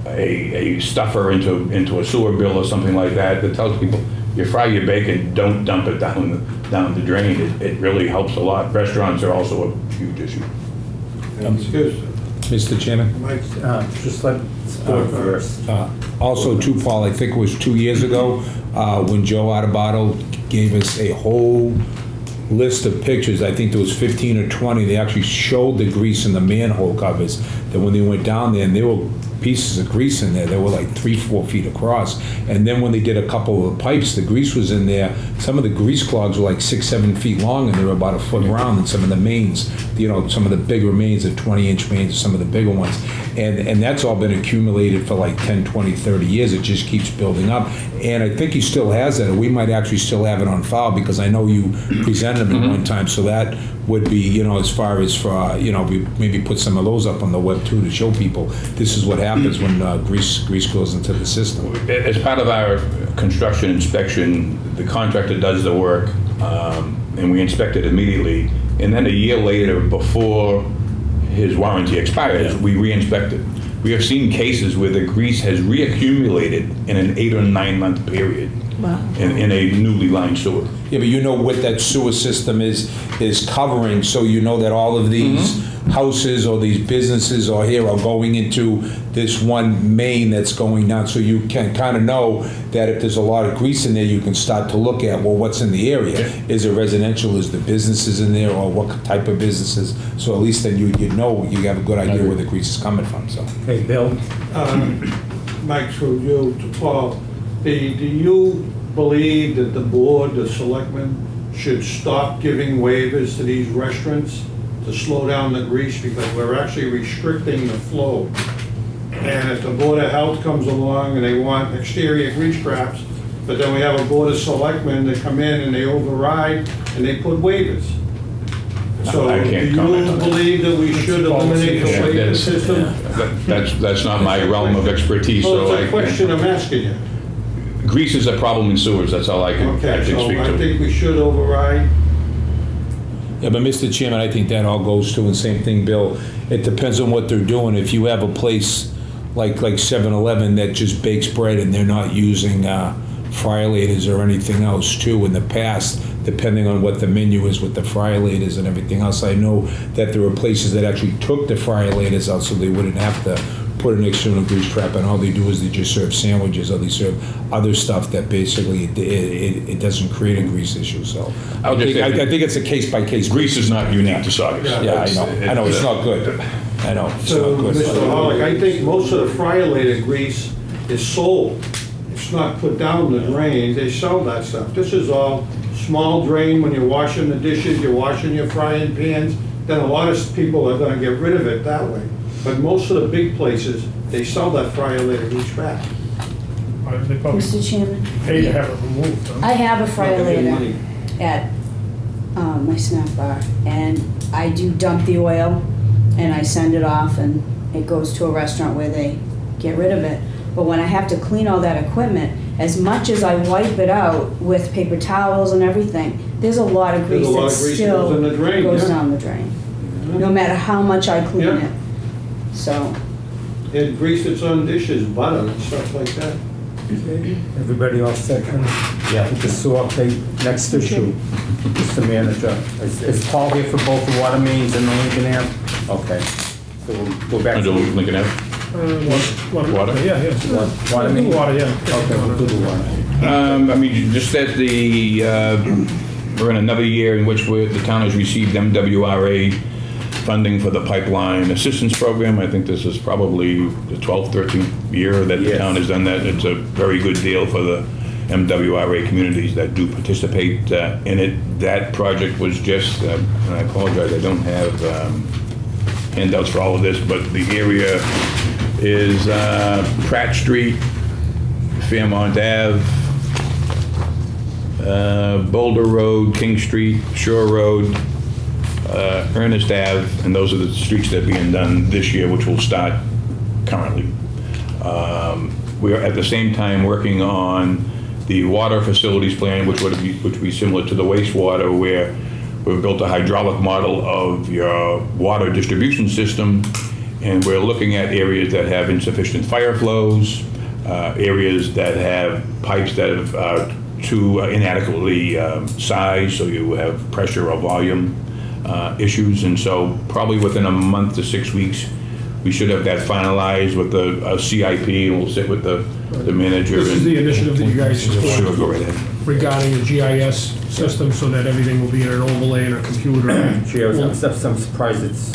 a stuffer into a sewer bill or something like that tells people, you fry your bacon, don't dump it down the drain. It really helps a lot. Restaurants are also a huge issue. Mr. Chairman? Just let Sport first. Also too, Paul, I think it was 2 years ago, when Joe Adubato gave us a whole list of pictures, I think there was 15 or 20, they actually showed the grease in the manhole covers, that when they went down there, and there were pieces of grease in there, they were like 3-4 feet across. And then when they did a couple of the pipes, the grease was in there. Some of the grease clogs were like 6-7 feet long, and they were about a foot round, and some of the mains, you know, some of the bigger mains, the 20-inch mains, some of the bigger ones. And that's all been accumulated for like 10, 20, 30 years. It just keeps building up. And I think he still has that, or we might actually still have it on file, because I know you presented him at one time, so that would be, you know, as far as for, you know, we maybe put some of those up on the web too to show people this is what happens when grease goes into the system. As part of our construction inspection, the contractor does the work, and we inspect it immediately. And then a year later, before his warranty expires, we re-inspect it. We have seen cases where the grease has reaccumulated in an 8 or 9 month period. Wow. In a newly lined sewer. Yeah, but you know what that sewer system is covering, so you know that all of these houses or these businesses or here are going into this one main that's going down, so you can kind of know that if there's a lot of grease in there, you can start to look at, well, what's in the area? Is it residential? Is the businesses in there, or what type of businesses? So at least then you know, you have a good idea where the grease is coming from, so. Okay, Bill? Mike, through you to Paul, do you believe that the board, the selectmen, should stop giving waivers to these restaurants to slow down the grease, because we're actually restricting the flow? And if the Board of Health comes along and they want exterior grease traps, but then we have a Board of Selectmen that come in and they override and they put waivers. So I do can't you comment on that. believe that we should eliminate the waiver system? That's not my realm of expertise, Well, so it's a question I'm asking you. grease is a problem in sewers, that's all I can Okay, actually so speak I to. think we should override. Yeah, but Mr. Chairman, I think that all goes to, and same thing, Bill, it depends on what they're doing. If you have a place like 7-Eleven that just bakes bread and they're not using fryer-laters or anything else too, in the past, depending on what the menu is with the fryer-laters and everything else, I know that there were places that actually took the fryer-laters out so they wouldn't have to put an external grease trap, and all they do is they just serve sandwiches, or they serve other stuff that basically it doesn't create a grease issue, so. I'll just say- I think it's a case-by-case. Grease is not unique to Saugus. Yeah, I know, it's not good. I know, it's So, not good. Mr. Hollick, I think most of the fryer-lated grease is sold. It's not put down the drain, they sell that stuff. This is all small drain when you're washing the dishes, you're washing your frying pans, then a lot of people are gonna get rid of it that way. But most of the big places, they sell that fryer-lated grease back. They probably Mr. Chairman? pay to have it removed, huh? I have a fryer Not giving later money. at my snack bar, and I do dump the oil, and I send it off, and it goes to a restaurant where they get rid of it. But when I have to clean all that equipment, as much as I wipe it out with paper towels and everything, there's a lot of There's grease a lot that of grease that still goes in the drain, goes yeah. down the drain, no matter how much I clean Yeah. it. So, And grease that's on dishes, butter and stuff like that. Everybody all set? Yeah. With the sewer update, next issue, Mr. Manager. Is Paul here for both the water mains and the Lincoln Ave? Okay. So we'll go back Under to Lincoln Ave. Water? Yeah, yeah. water main? Water, yeah. Okay, we'll do the water. I mean, just that we're in another year in which the town has received MWRA funding for the pipeline assistance program. I think this is probably the 12th, 13th year that the Yes. town has done that. It's a very good deal for MWRA communities that do participate in it. That project was just, and I apologize, I don't have handouts for all of this, but the area is Pratt Street, Fairmont Ave, Boulder Road, King Street, Shore Road, Ernest Ave, and those are the streets that are being done this year, which will start currently. We are at the same time working on the water facilities plan, which would be similar to the wastewater, where we've built a hydraulic model of your water distribution system, and we're looking at areas that have insufficient fire flows, areas that have pipes that are too inadequately sized, so you have pressure or volume issues. And so probably within a month to 6 weeks, we should have that finalized with a CIP, and we'll sit with the manager. This is the initiative that you guys Sure, go support right ahead. regarding a GIS system, so that everything will be in an overlay in a computer. I'm surprised it's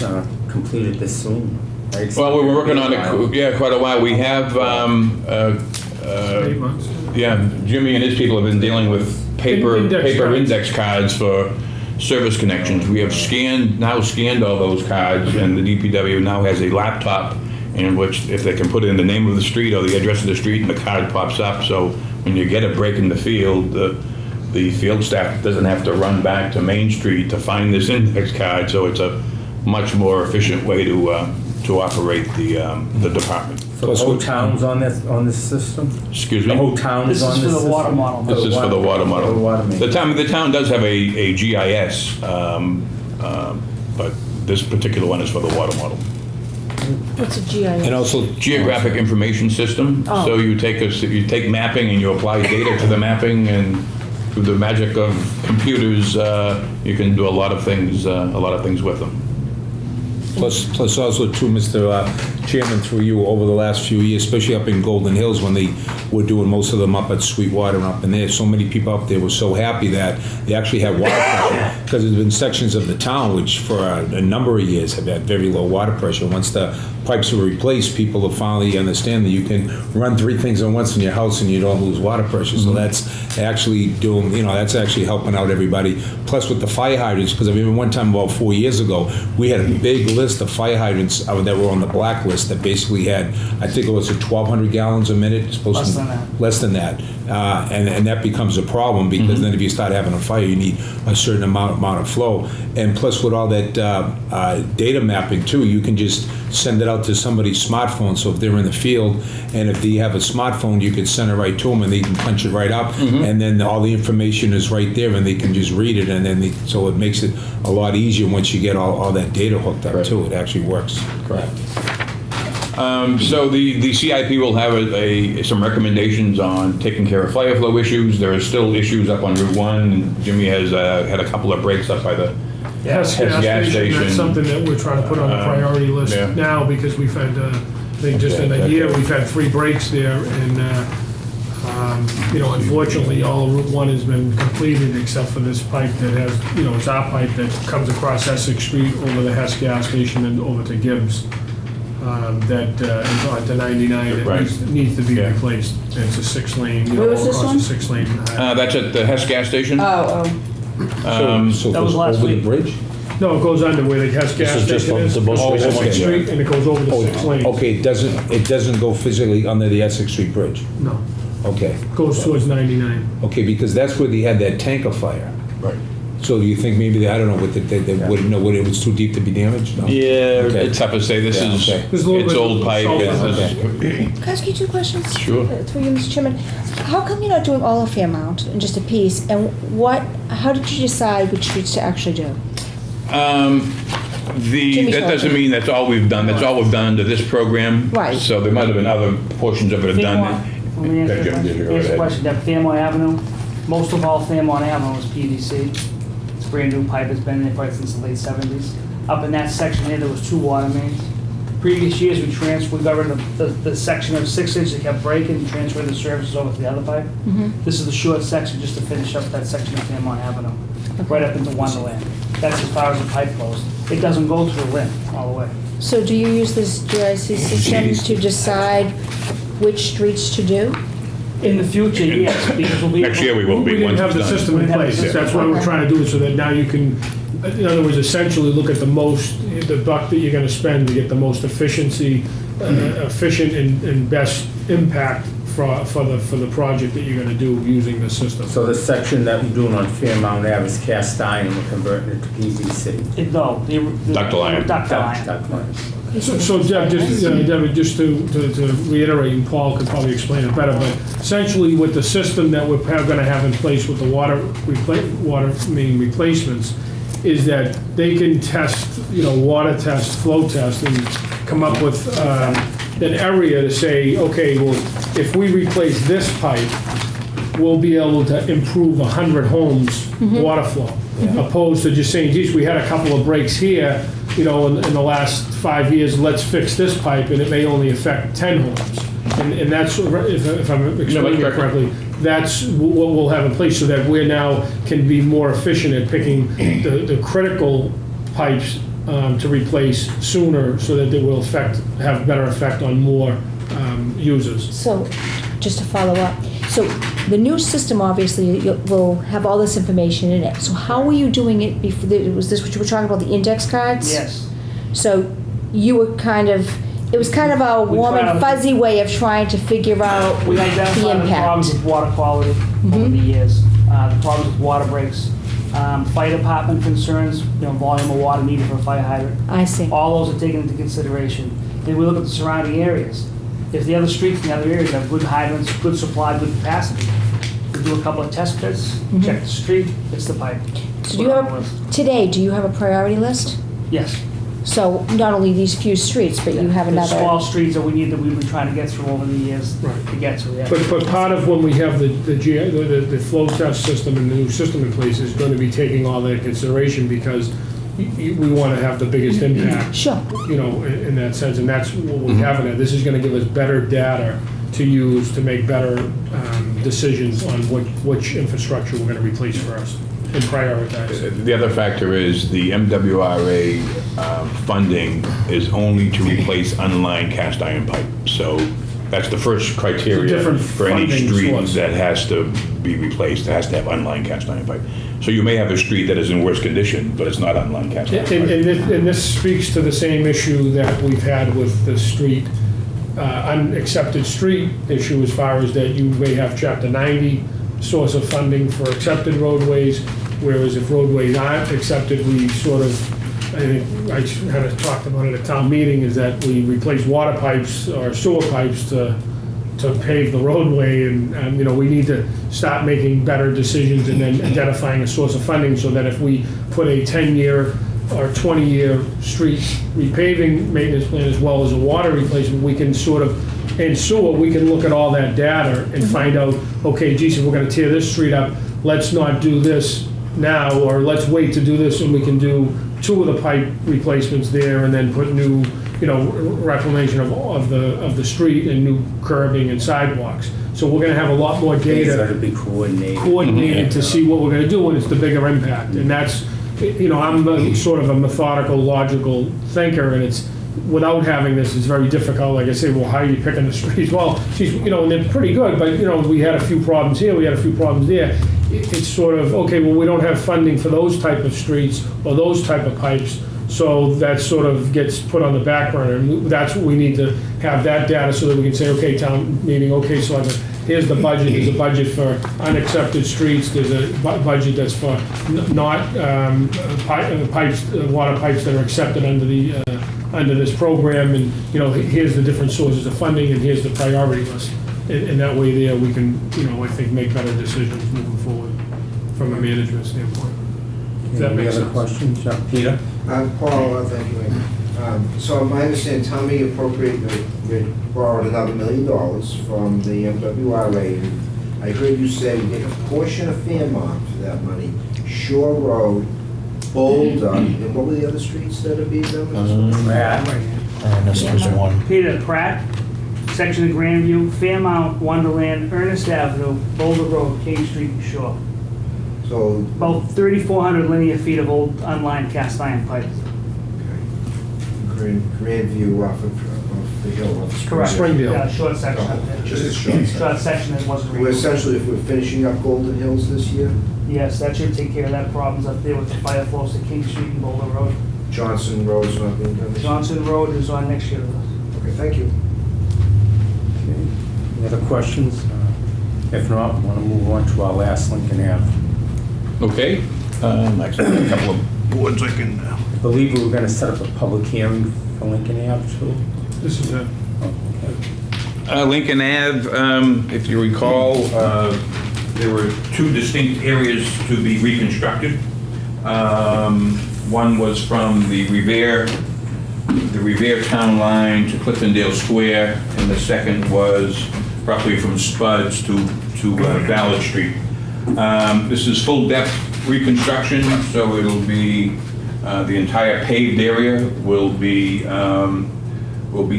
completed this soon. Right? Well, we were working on it, yeah, quite a while. We have, 8 months. yeah, Jimmy and his people have been dealing with paper index cards for service connections. We have scanned all those cards, and the DPW now has a laptop in which, if they can put in the name of the street or the address of the street, and the card pops up. So when you get a break in the field, the field staff doesn't have to run back to Main Street to find this index card. So it's a much more efficient way to operate the department. So the whole town's on this system? Excuse me? The whole town This is on is this for the system? water model. This is for the water model. For the water main. The town does have a GIS, but this particular one is for the water model. What's a GIS? And also, Geographic Information System. Oh. So you take mapping and you apply data to the mapping, and through the magic of computers, you can do a lot of things with them. plus also too, Mr. Chairman, through you, over the last few years, especially up in Golden Hills, when they were doing most of them up at Sweetwater and up in there, so many people up there were so happy that they actually had water pressure, because there's been sections of the town which for a number of years have had very low water pressure. Once the pipes were replaced, people have finally understand that you can run 3 things at once in your house and you don't lose water pressure. So that's actually doing, that's actually helping out everybody. Plus with the fire hydrants, because I remember one time about 4 years ago, we had a big list of fire hydrants that were on the blacklist that basically had, I think it was 1,200 gallons a minute. Supposed to less than that. And that becomes a problem, because then if you start having a fire, you need a certain amount of flow. And plus with all that data mapping too, you can just send it out to somebody's smartphone. So if they're in the field and if they have a smartphone, you can send it right to them and they can punch it right up, and then all the information is right there and they can just read it, and then so it makes it a lot easier once you get all that data hooked up too. It actually works. Correct. So the CIP will have some recommendations on taking care of fire flow issues. There are still issues up on Route 1. And Jimmy has had a couple of breaks up by the Gas gas station, that's station. something that we're trying to put on the priority list yeah. now, because we've had, I think just in a year, we've had 3 breaks there, and, unfortunately, all of Route 1 has been completed except for this pipe that has, it's our pipe that comes across Essex Street over the Hess gas station and over to Gibbs, that is onto 99, Right. that needs to be Yeah. replaced. It's a 6-lane, Where was this across one? a 6-lane. That's at the Hess gas station. Oh, So it That was goes last over the week. bridge? No, it goes under where the Hess gas is just station is. the most It's recent Essex one. Street, and it goes over the 6 lanes. Okay, it doesn't go physically under the Essex Street Bridge? No, Okay. goes towards 99. Okay, because that's where they had that tanker fire. Right. So do you think maybe, I don't know, they wouldn't know, it was too deep to be damaged? No? Yeah, Okay. it's tough to say. This Yeah, is okay. There's a little it's bit old of pipe. salt It's- in it's- Can I ask you 2 questions? Sure. Through you, Mr. Chairman. How come you're not doing all of Fairmount and just a piece? And how did you decide which streets to actually do? Jimmy's That doesn't helping. mean that's all we've done. That's all we've done under this program. Right. So there might have been other portions of it done. Let me Okay, answer Jim, your you go question. Here's the ahead. question, that Fairmont Avenue, most of all Fairmont Avenue is PVC. It's brand new pipe, it's been there probably since the late 70s. Up in that section here, there was 2 water mains. Previous years, we got rid of the section of 6 inches that kept breaking and transferred the services over to the other pipe. This is the short section just to finish up that section of Fairmont Avenue, right up into Wonderland. That's as far as the pipe goes. It doesn't go to the limb all the way. So do you use this GIS system to decide which streets to do? In the future, yes, because we'll be. Next year we will We be, didn't once have it's the done. system in place, that's why we're trying to do it, so that now you can, in other words, essentially look at the buck that you're gonna spend to get the most efficiency, efficient and best impact for the project that you're gonna do using the system. So the section that we're doing on Fairmount Ave is cast iron, and we're converting it to PVC. No, the. Ductile iron. Ductile iron. Duct iron. So Deb, Debbie, just to reiterate, and Paul could probably explain it better, but essentially with the system that we're gonna have in place with the water main replacements, is that they can test, water test, flow test, and come up with an area to say, okay, well, if we replace this pipe, we'll be able to improve 100 homes' water flow, opposed to just saying, geez, we had a couple of breaks here, in the last 5 years, let's fix this pipe, and it may only affect 10 homes. And that's, if I'm explaining it correctly, that's what we'll have in place, so that we now can be more efficient at picking the critical pipes to replace sooner, so that they will have better effect on more users. So, just to follow up, so the new system obviously will have all this information in it. So how were you doing it before? Was this what you were talking about, the index cards? Yes. So you were it was kind of a warm and fuzzy way of trying to figure out We the identified the problems impact. with water quality over the years, the problems with water breaks, fire department concerns, volume of water needed for a fire hydrant. I see. All those are taken into consideration. Then we look at the surrounding areas. If the other streets in the other areas have good hydrants, good supply, good capacity, we do a couple of test pits, check the street, it's the pipe. So do you do you have a priority list? Yes. So not only these few streets, but you have The another. small streets that we've been trying to get through over the years Right. to get to, yeah. But part of when we have the flow test system and the new system in place is going to be taking all that into consideration, because we want to have the biggest impact. Sure. In that sense, and that's what we have in it. This is going to give us better data to use to make better decisions on which infrastructure we're going to replace first and prioritize. The other factor is the MWRA funding is only to replace unlined cast iron pipe. So that's the first criteria It's a different for any funding street source. that has to be replaced. It has to have unlined cast iron pipe. So you may have a street that is in worse condition, but it's not unlined cast iron pipe. And this speaks to the same issue that we've had with the street, unaccepted street issue, as far as that you may have Chapter 90 source of funding for accepted roadways, whereas if roadways aren't accepted, we sort of, I kind of talked about it at town meeting, is that we replace water pipes or sewer pipes to pave the roadway, and we need to start making better decisions and then identifying a source of funding, so that if we put a 10-year or 20-year street repaving maintenance plan as well as a water replacement, we can sort of, and sewer, we can look at all that data and find out, okay, geez, if we're gonna tear this street up, let's not do this now, or let's wait to do this, and we can do 2 of the pipe replacements there, and then put new, reclamation of the street and new curbing and sidewalks. So we're gonna have a lot more Things data gotta be coordinated. coordinated to see what we're gonna do, and it's the bigger impact. And that's, I'm sort of a methodical, logical thinker, and it's, without having this, it's very difficult. Like I say, well, how are you picking the streets? Well, geez, and they're pretty good, but, we had a few problems here, we had a few problems there. It's sort of, okay, well, we don't have funding for those type of streets or those type of pipes, so that sort of gets put on the back burner. And that's what we need to have, that data, so that we can say, okay, town meeting, okay, so here's the budget. There's a budget for unaccepted streets. There's a budget that's for not pipes, water pipes that are accepted under this program. And here's the different sources of funding, and here's the priority list. And that way, there we can, I think, make better decisions moving forward from a management standpoint. Does that Any make other sense? questions? Peter? Paul, thank you, Amy. So my understanding, Tommy appropriated, borrowed another $1 million from the MWRA. And I heard you say we get a portion of Fairmont for that money, Shore Road, Boulder, and what were the other streets that are being done? And this was one. Peter, Pratt, section of Grandview, Fairmount, Wonderland, Ernest Avenue, Boulder Road, King Street, and Shore. So, About 3,400 linear feet of old unlined cast iron pipe. Grandview off of the hill of Correct. Springdale. Yeah, short section up there. Just a short section. Short section that wasn't We're removed. essentially, if we're finishing up Golden Hills this year, Yes, that should take care of that problems up there with the fire flows to King Street and Boulder Road. Johnson Road's not being done this year. Johnson Road is on next year. Okay, thank you. Any other questions? If not, I want to move on to our last Lincoln Ave. Okay, actually, I have a couple of boards I can, I believe we were going to set up a public hearing for Lincoln Ave too. This is it. Lincoln Ave, if you recall, there were two distinct areas to be reconstructed. One was from the Revere Town Line to Cliftondale Square, and the second was roughly from Spuds to Ballard Street. This is full depth reconstruction, so it'll be the entire paved area will be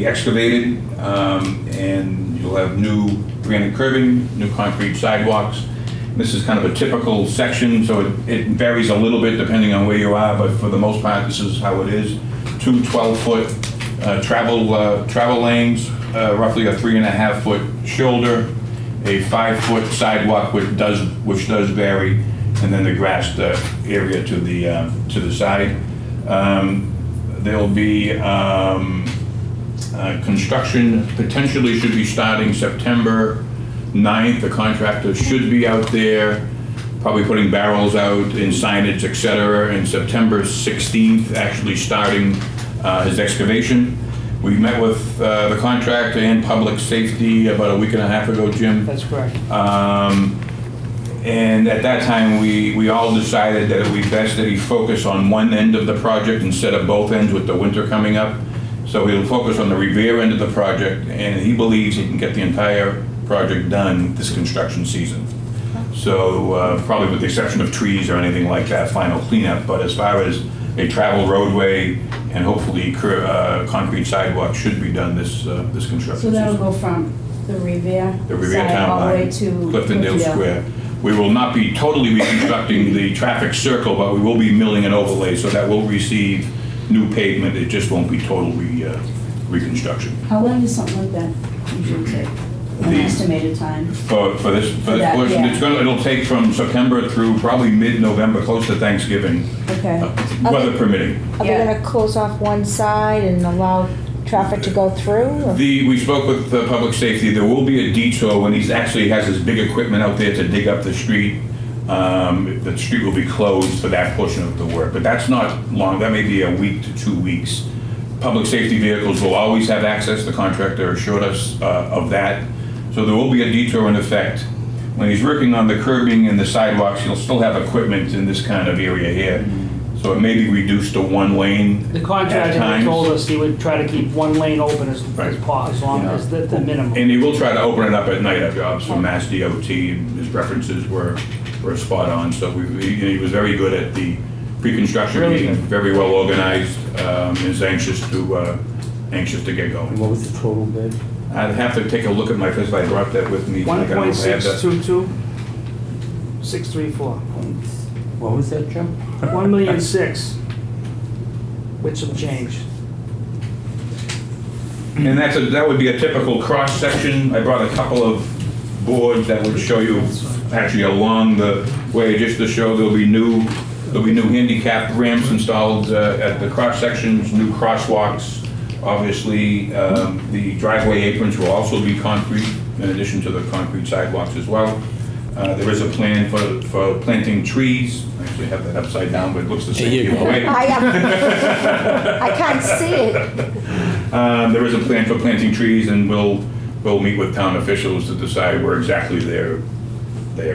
excavated, and you'll have new granite curbing, new concrete sidewalks. This is kind of a typical section, so it varies a little bit depending on where you are, but for the most part, this is how it is. Two 12-foot travel lanes, roughly a 3.5-foot shoulder, a 5-foot sidewalk which does vary, and then the grassed area to the side. There'll be construction potentially should be starting September 9th. The contractor should be out there, probably putting barrels out in signage, etc. And September 16th, actually starting his excavation. We met with the contractor and public safety about a week and a half ago, Jim. That's correct. And at that time, we all decided that it would be best that he focus on one end of the project instead of both ends with the winter coming up. So he'll focus on the Revere end of the project, and he believes he can get the entire project done this construction season. So probably with the exception of trees or anything like that, final cleanup. But as far as a travel roadway and hopefully concrete sidewalk should be done this construction So that'll season. go from the Revere Revere side Town all the Line, way to Cliftondale Square. We will not be totally reconstructing the traffic circle, but we will be milling an overlay, so that will receive new pavement. It just won't be total reconstruction. How long does something like that usually take? An estimated time? For this that, portion, yeah. it'll take from September through probably mid-November, close to Thanksgiving, Okay. weather permitting. Are they Yeah. gonna close off one side and allow traffic to go through? or- We spoke with the public safety. There will be a detour when he actually has his big equipment out there to dig up the street. The street will be closed for that portion of the work, but that's not long. That may be a week to 2 weeks. Public safety vehicles will always have access. The contractor assured us of that. So there will be a detour in effect. When he's working on the curbing and the sidewalks, he'll still have equipment in this kind of area here. So it may be reduced to one lane The at contractor times. told us he would try to keep one lane open as Right. long as the minimum. And he will try to open it up at night at jobs from Mass DOT, and his references were spot on. So he was very good at the pre-construction Really meeting, good. very well organized, is anxious to get going. And what was the total bid? I'd have to take a look at my fist, I brought that with me. I don't have that. 1.622, 634. What was that, Jim? 1,000,006 with some change. And that would be a typical cross-section. I brought a couple of boards that would show you actually along the way, just to show there'll be new handicap ramps installed at the cross-sections, new crosswalks. Obviously, the driveway aprons will also be concrete, in addition to the concrete sidewalks as well. There is a plan for planting trees. I actually have that upside down, but it looks the same either way. I can't see it. There is a plan for planting trees, and we'll meet with town officials to decide where exactly they are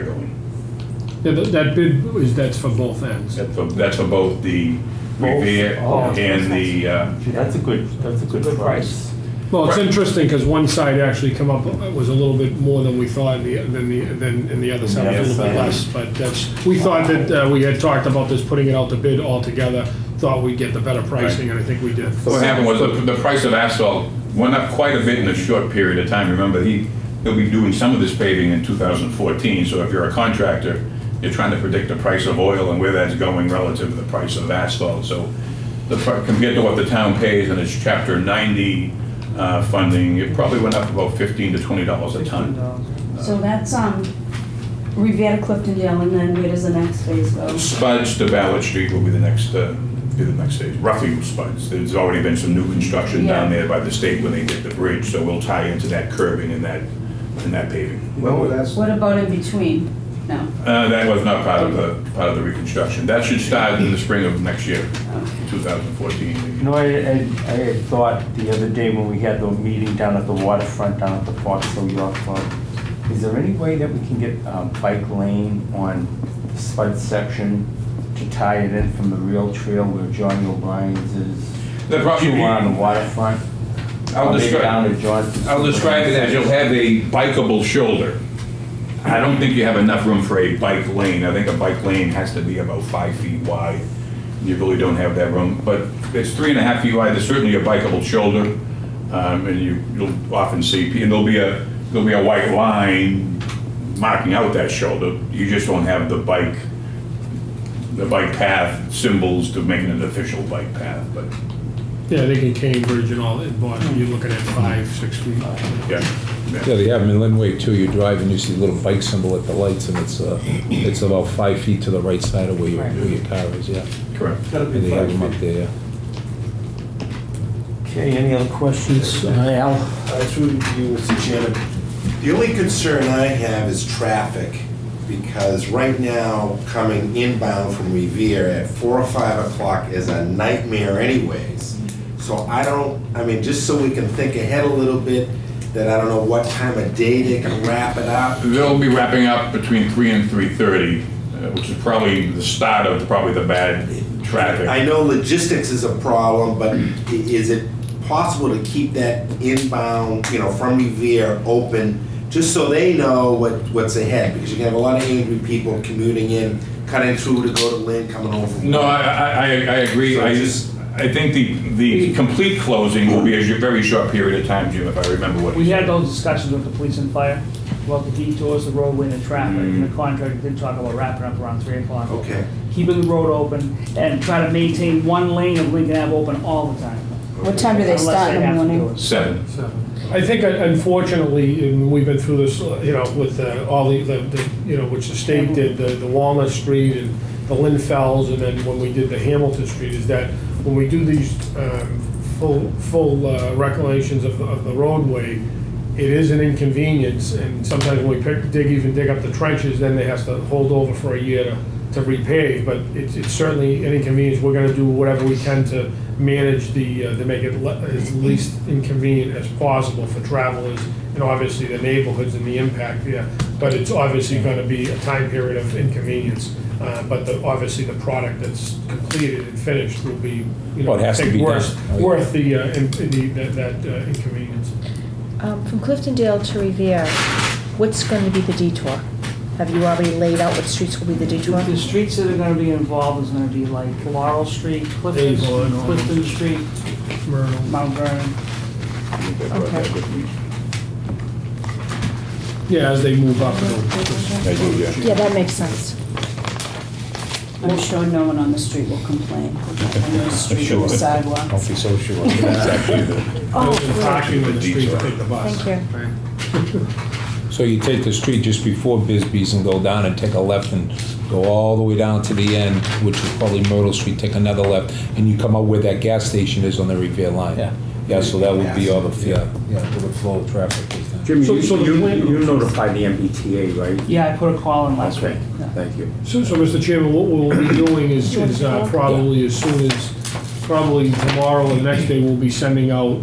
going. Yeah, that bid that's for both ends. That's for both the Revere and the, That's a good price. Well, it's interesting because one side actually come up, was a little bit more than we thought, and the other side was a little bit less. But we thought that we had talked about this, putting it out to bid altogether, thought we'd get the better pricing, and I think we did. what happened was the price of asphalt went up quite a bit in a short period of time. Remember, he'll be doing some of this paving in 2014, so if you're a contractor, you're trying to predict the price of oil and where that's going relative to the price of asphalt. So compared to what the town pays in its Chapter 90 funding, it probably went up about $15 to $20 a ton. So that's, Revere to Cliftondale, and then where does the next phase go? Spuds to Ballard Street will be the next stage, roughly Spuds. There's already been some new construction down there by the state when they did the bridge, so we'll tie into that curbing and that paving. Well, that's, What about in between? No. That was not part of the reconstruction. That should start in the spring of next year, 2014. You know, I had thought the other day when we had the meeting down at the waterfront, down at the Fox Hill Yacht Club, is there any way that we can get bike lane on the Spud section to tie it in from the rail trail where Johnny O'Brien's is? The problem- To on the waterfront? I'll Maybe down to describe it as you'll have a bikeable shoulder. I don't think you have enough room for a bike lane. I think a bike lane has to be about 5 feet wide. You really don't have that room, but it's 3.5 feet wide. There's certainly a bikeable shoulder, and you'll often see, and there'll be a white line marking out that shoulder. You just don't have the bike path symbols to make it an official bike path, but Yeah, I think in Cambridge and all, in Boston, you're looking at 5-6 feet. yeah. Yeah, they have them in Linway too. You drive and you see a little bike symbol at the lights, and it's about 5 feet to the right side of where your car is, yeah. Correct. Gotta be And they have 5 them up feet. there, yeah. Okay, any other questions, Al? Through you, Mr. Chairman. The only concern I have is traffic, because right now, coming inbound from Revere at 4 or 5 o'clock is a nightmare anyways. So I mean, just so we can think ahead a little bit, that I don't know what time of day they can wrap it up. They'll be wrapping up between 3 and 3:30, which is probably the start of probably the bad traffic. I know logistics is a problem, but is it possible to keep that inbound, from Revere open, just so they know what's ahead? Because you can have a lot of angry people commuting in, cutting through to go to Lynn, coming home from. No, I agree. So I think the complete closing will be a very short period of time, Jim, if I remember what you We said. had those discussions with the police and fire about the detours, the roadway, and the traffic. And the contractor did talk about wrapping up around 3 o'clock. Okay. Keeping the road open and try to maintain one lane of Lincoln Ave open all the time. What time do they Unless start they in the have to do morning? it. 7. I think unfortunately, and we've been through this, with all the which the state did, the Walnut Street and the Lynn Fells, and then when we did the Hamilton Street, is that when we do these full reclamations of the roadway, it is an inconvenience, and sometimes when we dig up the trenches, then they have to hold over for a year to repave, but it's certainly an inconvenience. We're gonna do whatever we can to manage to make it as least inconvenient as possible for travelers, and obviously the neighborhoods and the impact there. But it's obviously gonna be a time period of inconvenience, but obviously the product that's completed and finished will be, Well, it has to be done. worth that inconvenience. From Cliftondale to Revere, what's going to be the detour? Have you already laid out what streets will be the detour? The streets that are gonna be involved is gonna be like Laurel Street, Clifton Street, Myrtle. Mount Vernon. Okay. Yeah, as they move up, it'll. I do, yeah. Yeah, that makes sense. I'm sure no one on the street will complain. On the street or the sidewalk. Don't be so sure. Parking in the street to take the bus. Thank you. So you take the street just before Bisbee's and go down and take a left and go all the way down to the end, which is probably Myrtle Street, take another left, and you come out where that gas station is on the Revere line. Yeah. Yeah, so that would be all the, where the flow of traffic is then. Jimmy, So the plan- you notified the MBTA, right? Yeah, I put a call in last week. Okay, thank you. So, Mr. Chairman, what we'll be doing is probably as soon as, probably tomorrow or the next day, we'll be sending out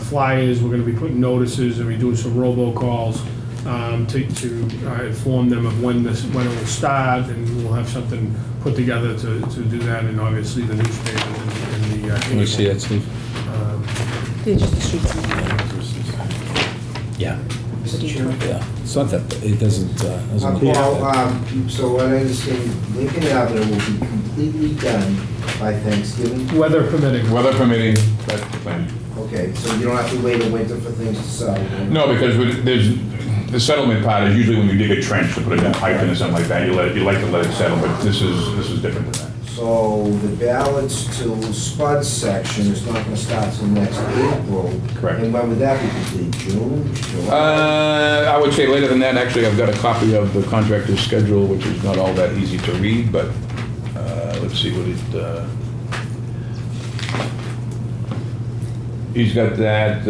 flyers. We're gonna be putting notices and we're doing some robocalls to inform them of when it will start, and we'll have something put together to do that, and obviously the newspaper and the. Can we see that, Steve? They're just the streets. Yeah. The detour. Yeah. It's not that, it doesn't look like Paul, that. so what I understand, Lincoln Avenue will be completely done by Thanksgiving? Weather permitting. Weather permitting, that's the plan. Okay, so you don't have to wait a winter for things to settle? No, because the settlement part is usually when you dig a trench to put a pipe in or something like that, you like to let it settle, but this is different than that. So the ballots to Spud section is not gonna start till next April. Correct. And when would that be complete, June, July? I would say later than that. Actually, I've got a copy of the contractor's schedule, which is not all that easy to read, but let's see what it... He's got that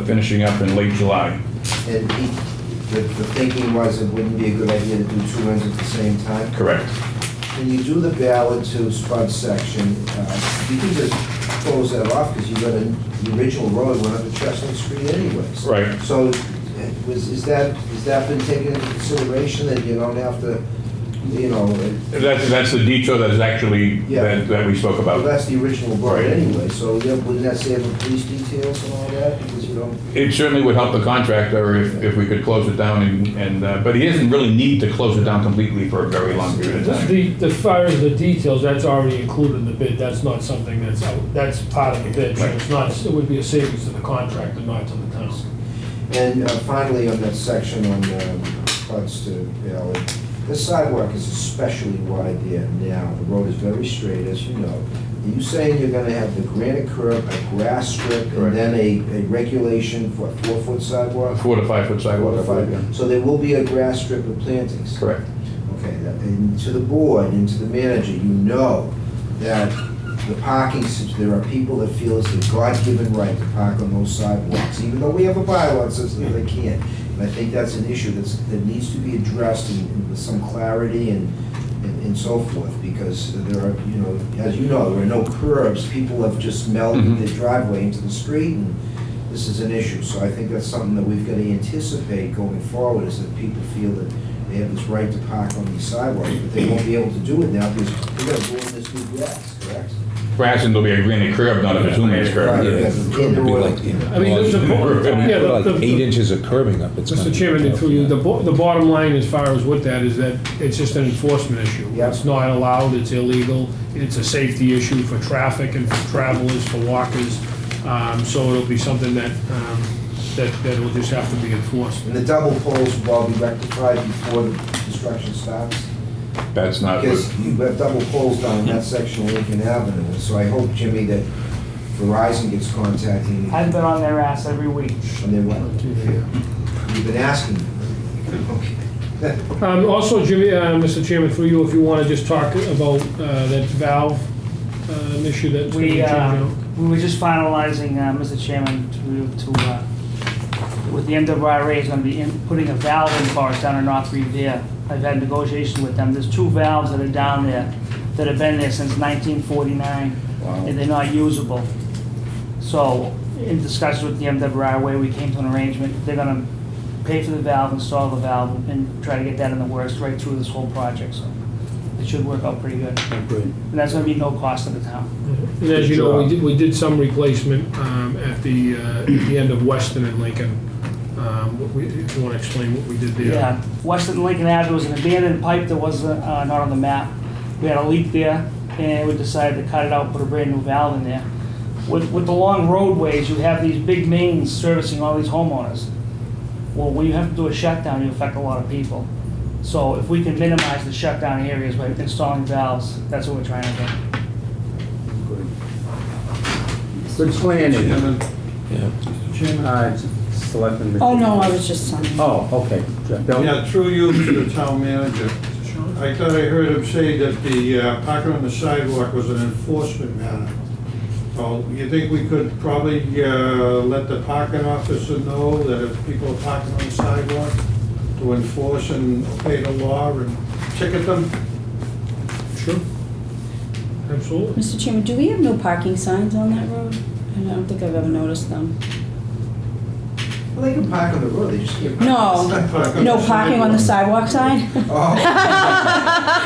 finishing up in late July. And the thinking was it wouldn't be a good idea to do two ends at the same time? Correct. When you do the ballot to Spud section, you can just close that off because you got the original road went up to Chestnut Street anyways. Right. So has that been taken into consideration that you don't have to, you know? That's the detour that is actually, Yeah. that we spoke Well, about. that's the original road Right. anyway, so yeah, wouldn't that save the police details and all that because you don't? It certainly would help the contractor if we could close it down but he doesn't really need to close it down completely for a very long period of time. As far as the details, that's already included in the bid, that's not something that's part of the bid, so it's not, it would be a savings to the contractor, not to the town. And finally, on that section on Spuds to Valley, the sidewalk is especially wide there now. The road is very straight, as you know. Are you saying you're gonna have the granite curb, a grass strip, and Correct. then a regulation for a 4-foot sidewalk? 4 to 5 foot sidewalk, I believe, yeah. So there will be a grass strip with plantings? Correct. Okay, and to the board and to the manager, you know that the parking, there are people that feel it's a God-given right to park on those sidewalks, even though we have a bylaw that says that they can't. And I think that's an issue that needs to be addressed with some clarity and so forth, because there are, you know, as you know, there are no curbs. People have just melded their driveway into the street, and this is an issue. So I think that's something that we've got to anticipate going forward, is that people feel that they have this right to park on these sidewalks, but they won't be able to do it now because they're going to go in this new grass, correct? Perhaps there'll be a granite curb, not a bituminous curb. Right. It'd be like, you know, I mean, there's a- yeah, like the- 8 inches of curbing up. It's gonna Mr. be- Chairman, through you, the bottom line as far as with that is that it's just an enforcement issue. Yeah. It's not allowed, it's illegal, it's a safety issue for traffic and for travelers, for walkers. So it'll be something that will just have to be enforced. And the double poles will all be rectified before the construction starts? That's not, Because you have double poles down in that section of Lincoln Avenue, so I hope, Jimmy, that Verizon gets contacting I've been on their ass every week. and they want, you've been asking. Okay. Also, Jimmy, Mr. Chairman, through you, if you want to just talk about that valve issue that's going to be changed out. We were just finalizing, Mr. Chairman, with the MWRA is going to be putting a valve in for us down in North Revere. I've had negotiations with them. There's 2 valves that are down there that have been there since 1949, and they're not usable. So, in discussions with the MWRA, we came to an arrangement. They're going to pay for the valve, install the valve, and try to get that in the works right through this whole project. So, it should work out pretty good. And that's going to be no cost to the town. And as you know, we did some replacement at the end of Weston and Lincoln. If you want to explain what we did there. Yeah, Western Lincoln Avenue was an abandoned pipe that was not on the map. We had a leak there, and we decided to cut it out, put a brand new valve in there. With the long roadways, you have these big mains servicing all these homeowners. Well, when you have to do a shutdown, you affect a lot of people. So if we can minimize the shutdown areas by installing valves, that's what we're trying to do. Good planning. Yeah. Selectman. Oh, no, I was just telling you. Oh, okay. Bill? Yeah, through you to the town manager. I thought I heard him say that the parking on the sidewalk was an enforcement matter. Well, you think we could probably let the parking officer know that if people are parking on the sidewalk, to enforce and obey the law and ticket them? Sure. Absolutely. Mr. Chairman, do we have no parking signs on that road? I don't think I've ever noticed them. Well, they can park on the road, they just can't. No, no parking on the sidewalk side? Oh.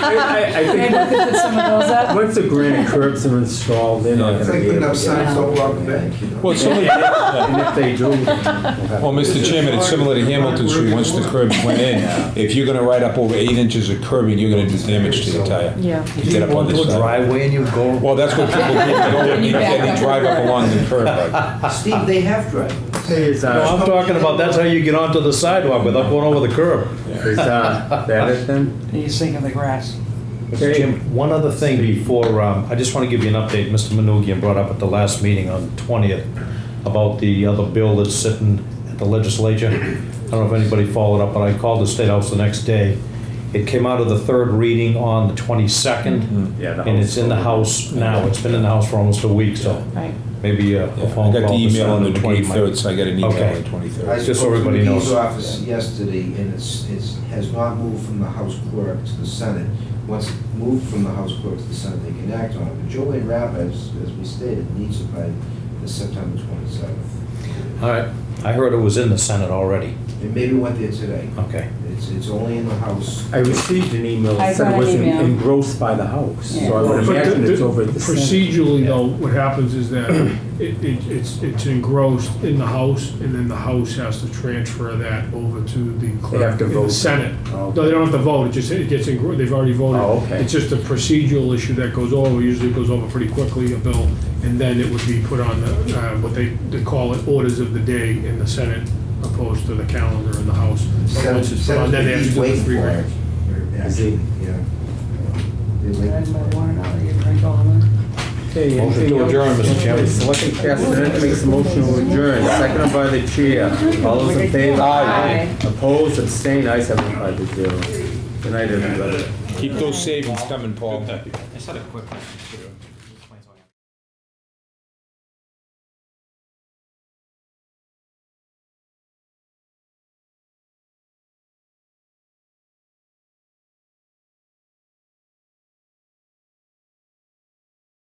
I Maybe think we could put some of those up. once the granite curbs are installed, they're not It's gonna like be putting able up to. signs, don't walk the bank, you know? Well, it's similar, And if they do. well, Mr. Chairman, it's similar to Hamilton Street. Once the curbs went in, if you're gonna write up over 8 inches of curbing, you're gonna do damage to the tire. Yeah. You get up on this side. driveway and you go. Well, that's what people do. They go and You back they up. drive up along the curb. Like, Steve, they have driveways. Is, No, I'm talking about, that's how you get onto the sidewalk without going over the curb. that it then? And you're sinking the grass. Mr. Chairman, one other thing before, I just want to give you an update. Mr. Manugian brought up at the last meeting on the 20th about the other bill that's sitting at the legislature. I don't know if anybody followed up, but I called the State House the next day. It came out of the third reading on the 22nd, Yeah, and it's in the House now. It's been in the House for almost a week, so Right. maybe a I phone call. got the to email on the Senator McCain might- 23rd, so I got an email Okay. on the 23rd. I Just so spoke to everybody knows. McGee's office yesterday, and has not moved from the House clerk to the Senate. Once it moved from the House clerk to the Senate, they can act on it. But Julian Rapp, as we stated, needs it by the September 27th. All right. I heard it was in the Senate already. It maybe went there today. Okay. It's only in the House. I received an email I that said got it an was email. engrossed by the House, Yeah. so I would But imagine it's over at the Senate. procedurally, Yeah. though, what happens is that it's engrossed in the House, and then the House has to transfer that over to the They clerk have to in the vote. Senate. Oh, No, they don't have to vote, it gets engrossed, they've already voted. Oh, okay. It's just a procedural issue that goes over, usually it goes over pretty quickly, a bill, and then it would be put on the, what they call it, orders of the day in the Senate, opposed to the calendar in the House. But once it's put on, then they have to do the Waiting three for it. readings. Actually, yeah. They're waiting. Okay, Motion anything to else? adjourn, Mr. Chairman. Selectman Castellano makes a motion to adjourn, seconded by the chair. All those in favor? Aye. Opposed, abstained, ayes have it 5-0. Good night, everybody. Keep those savings coming, Paul. I said a quick one.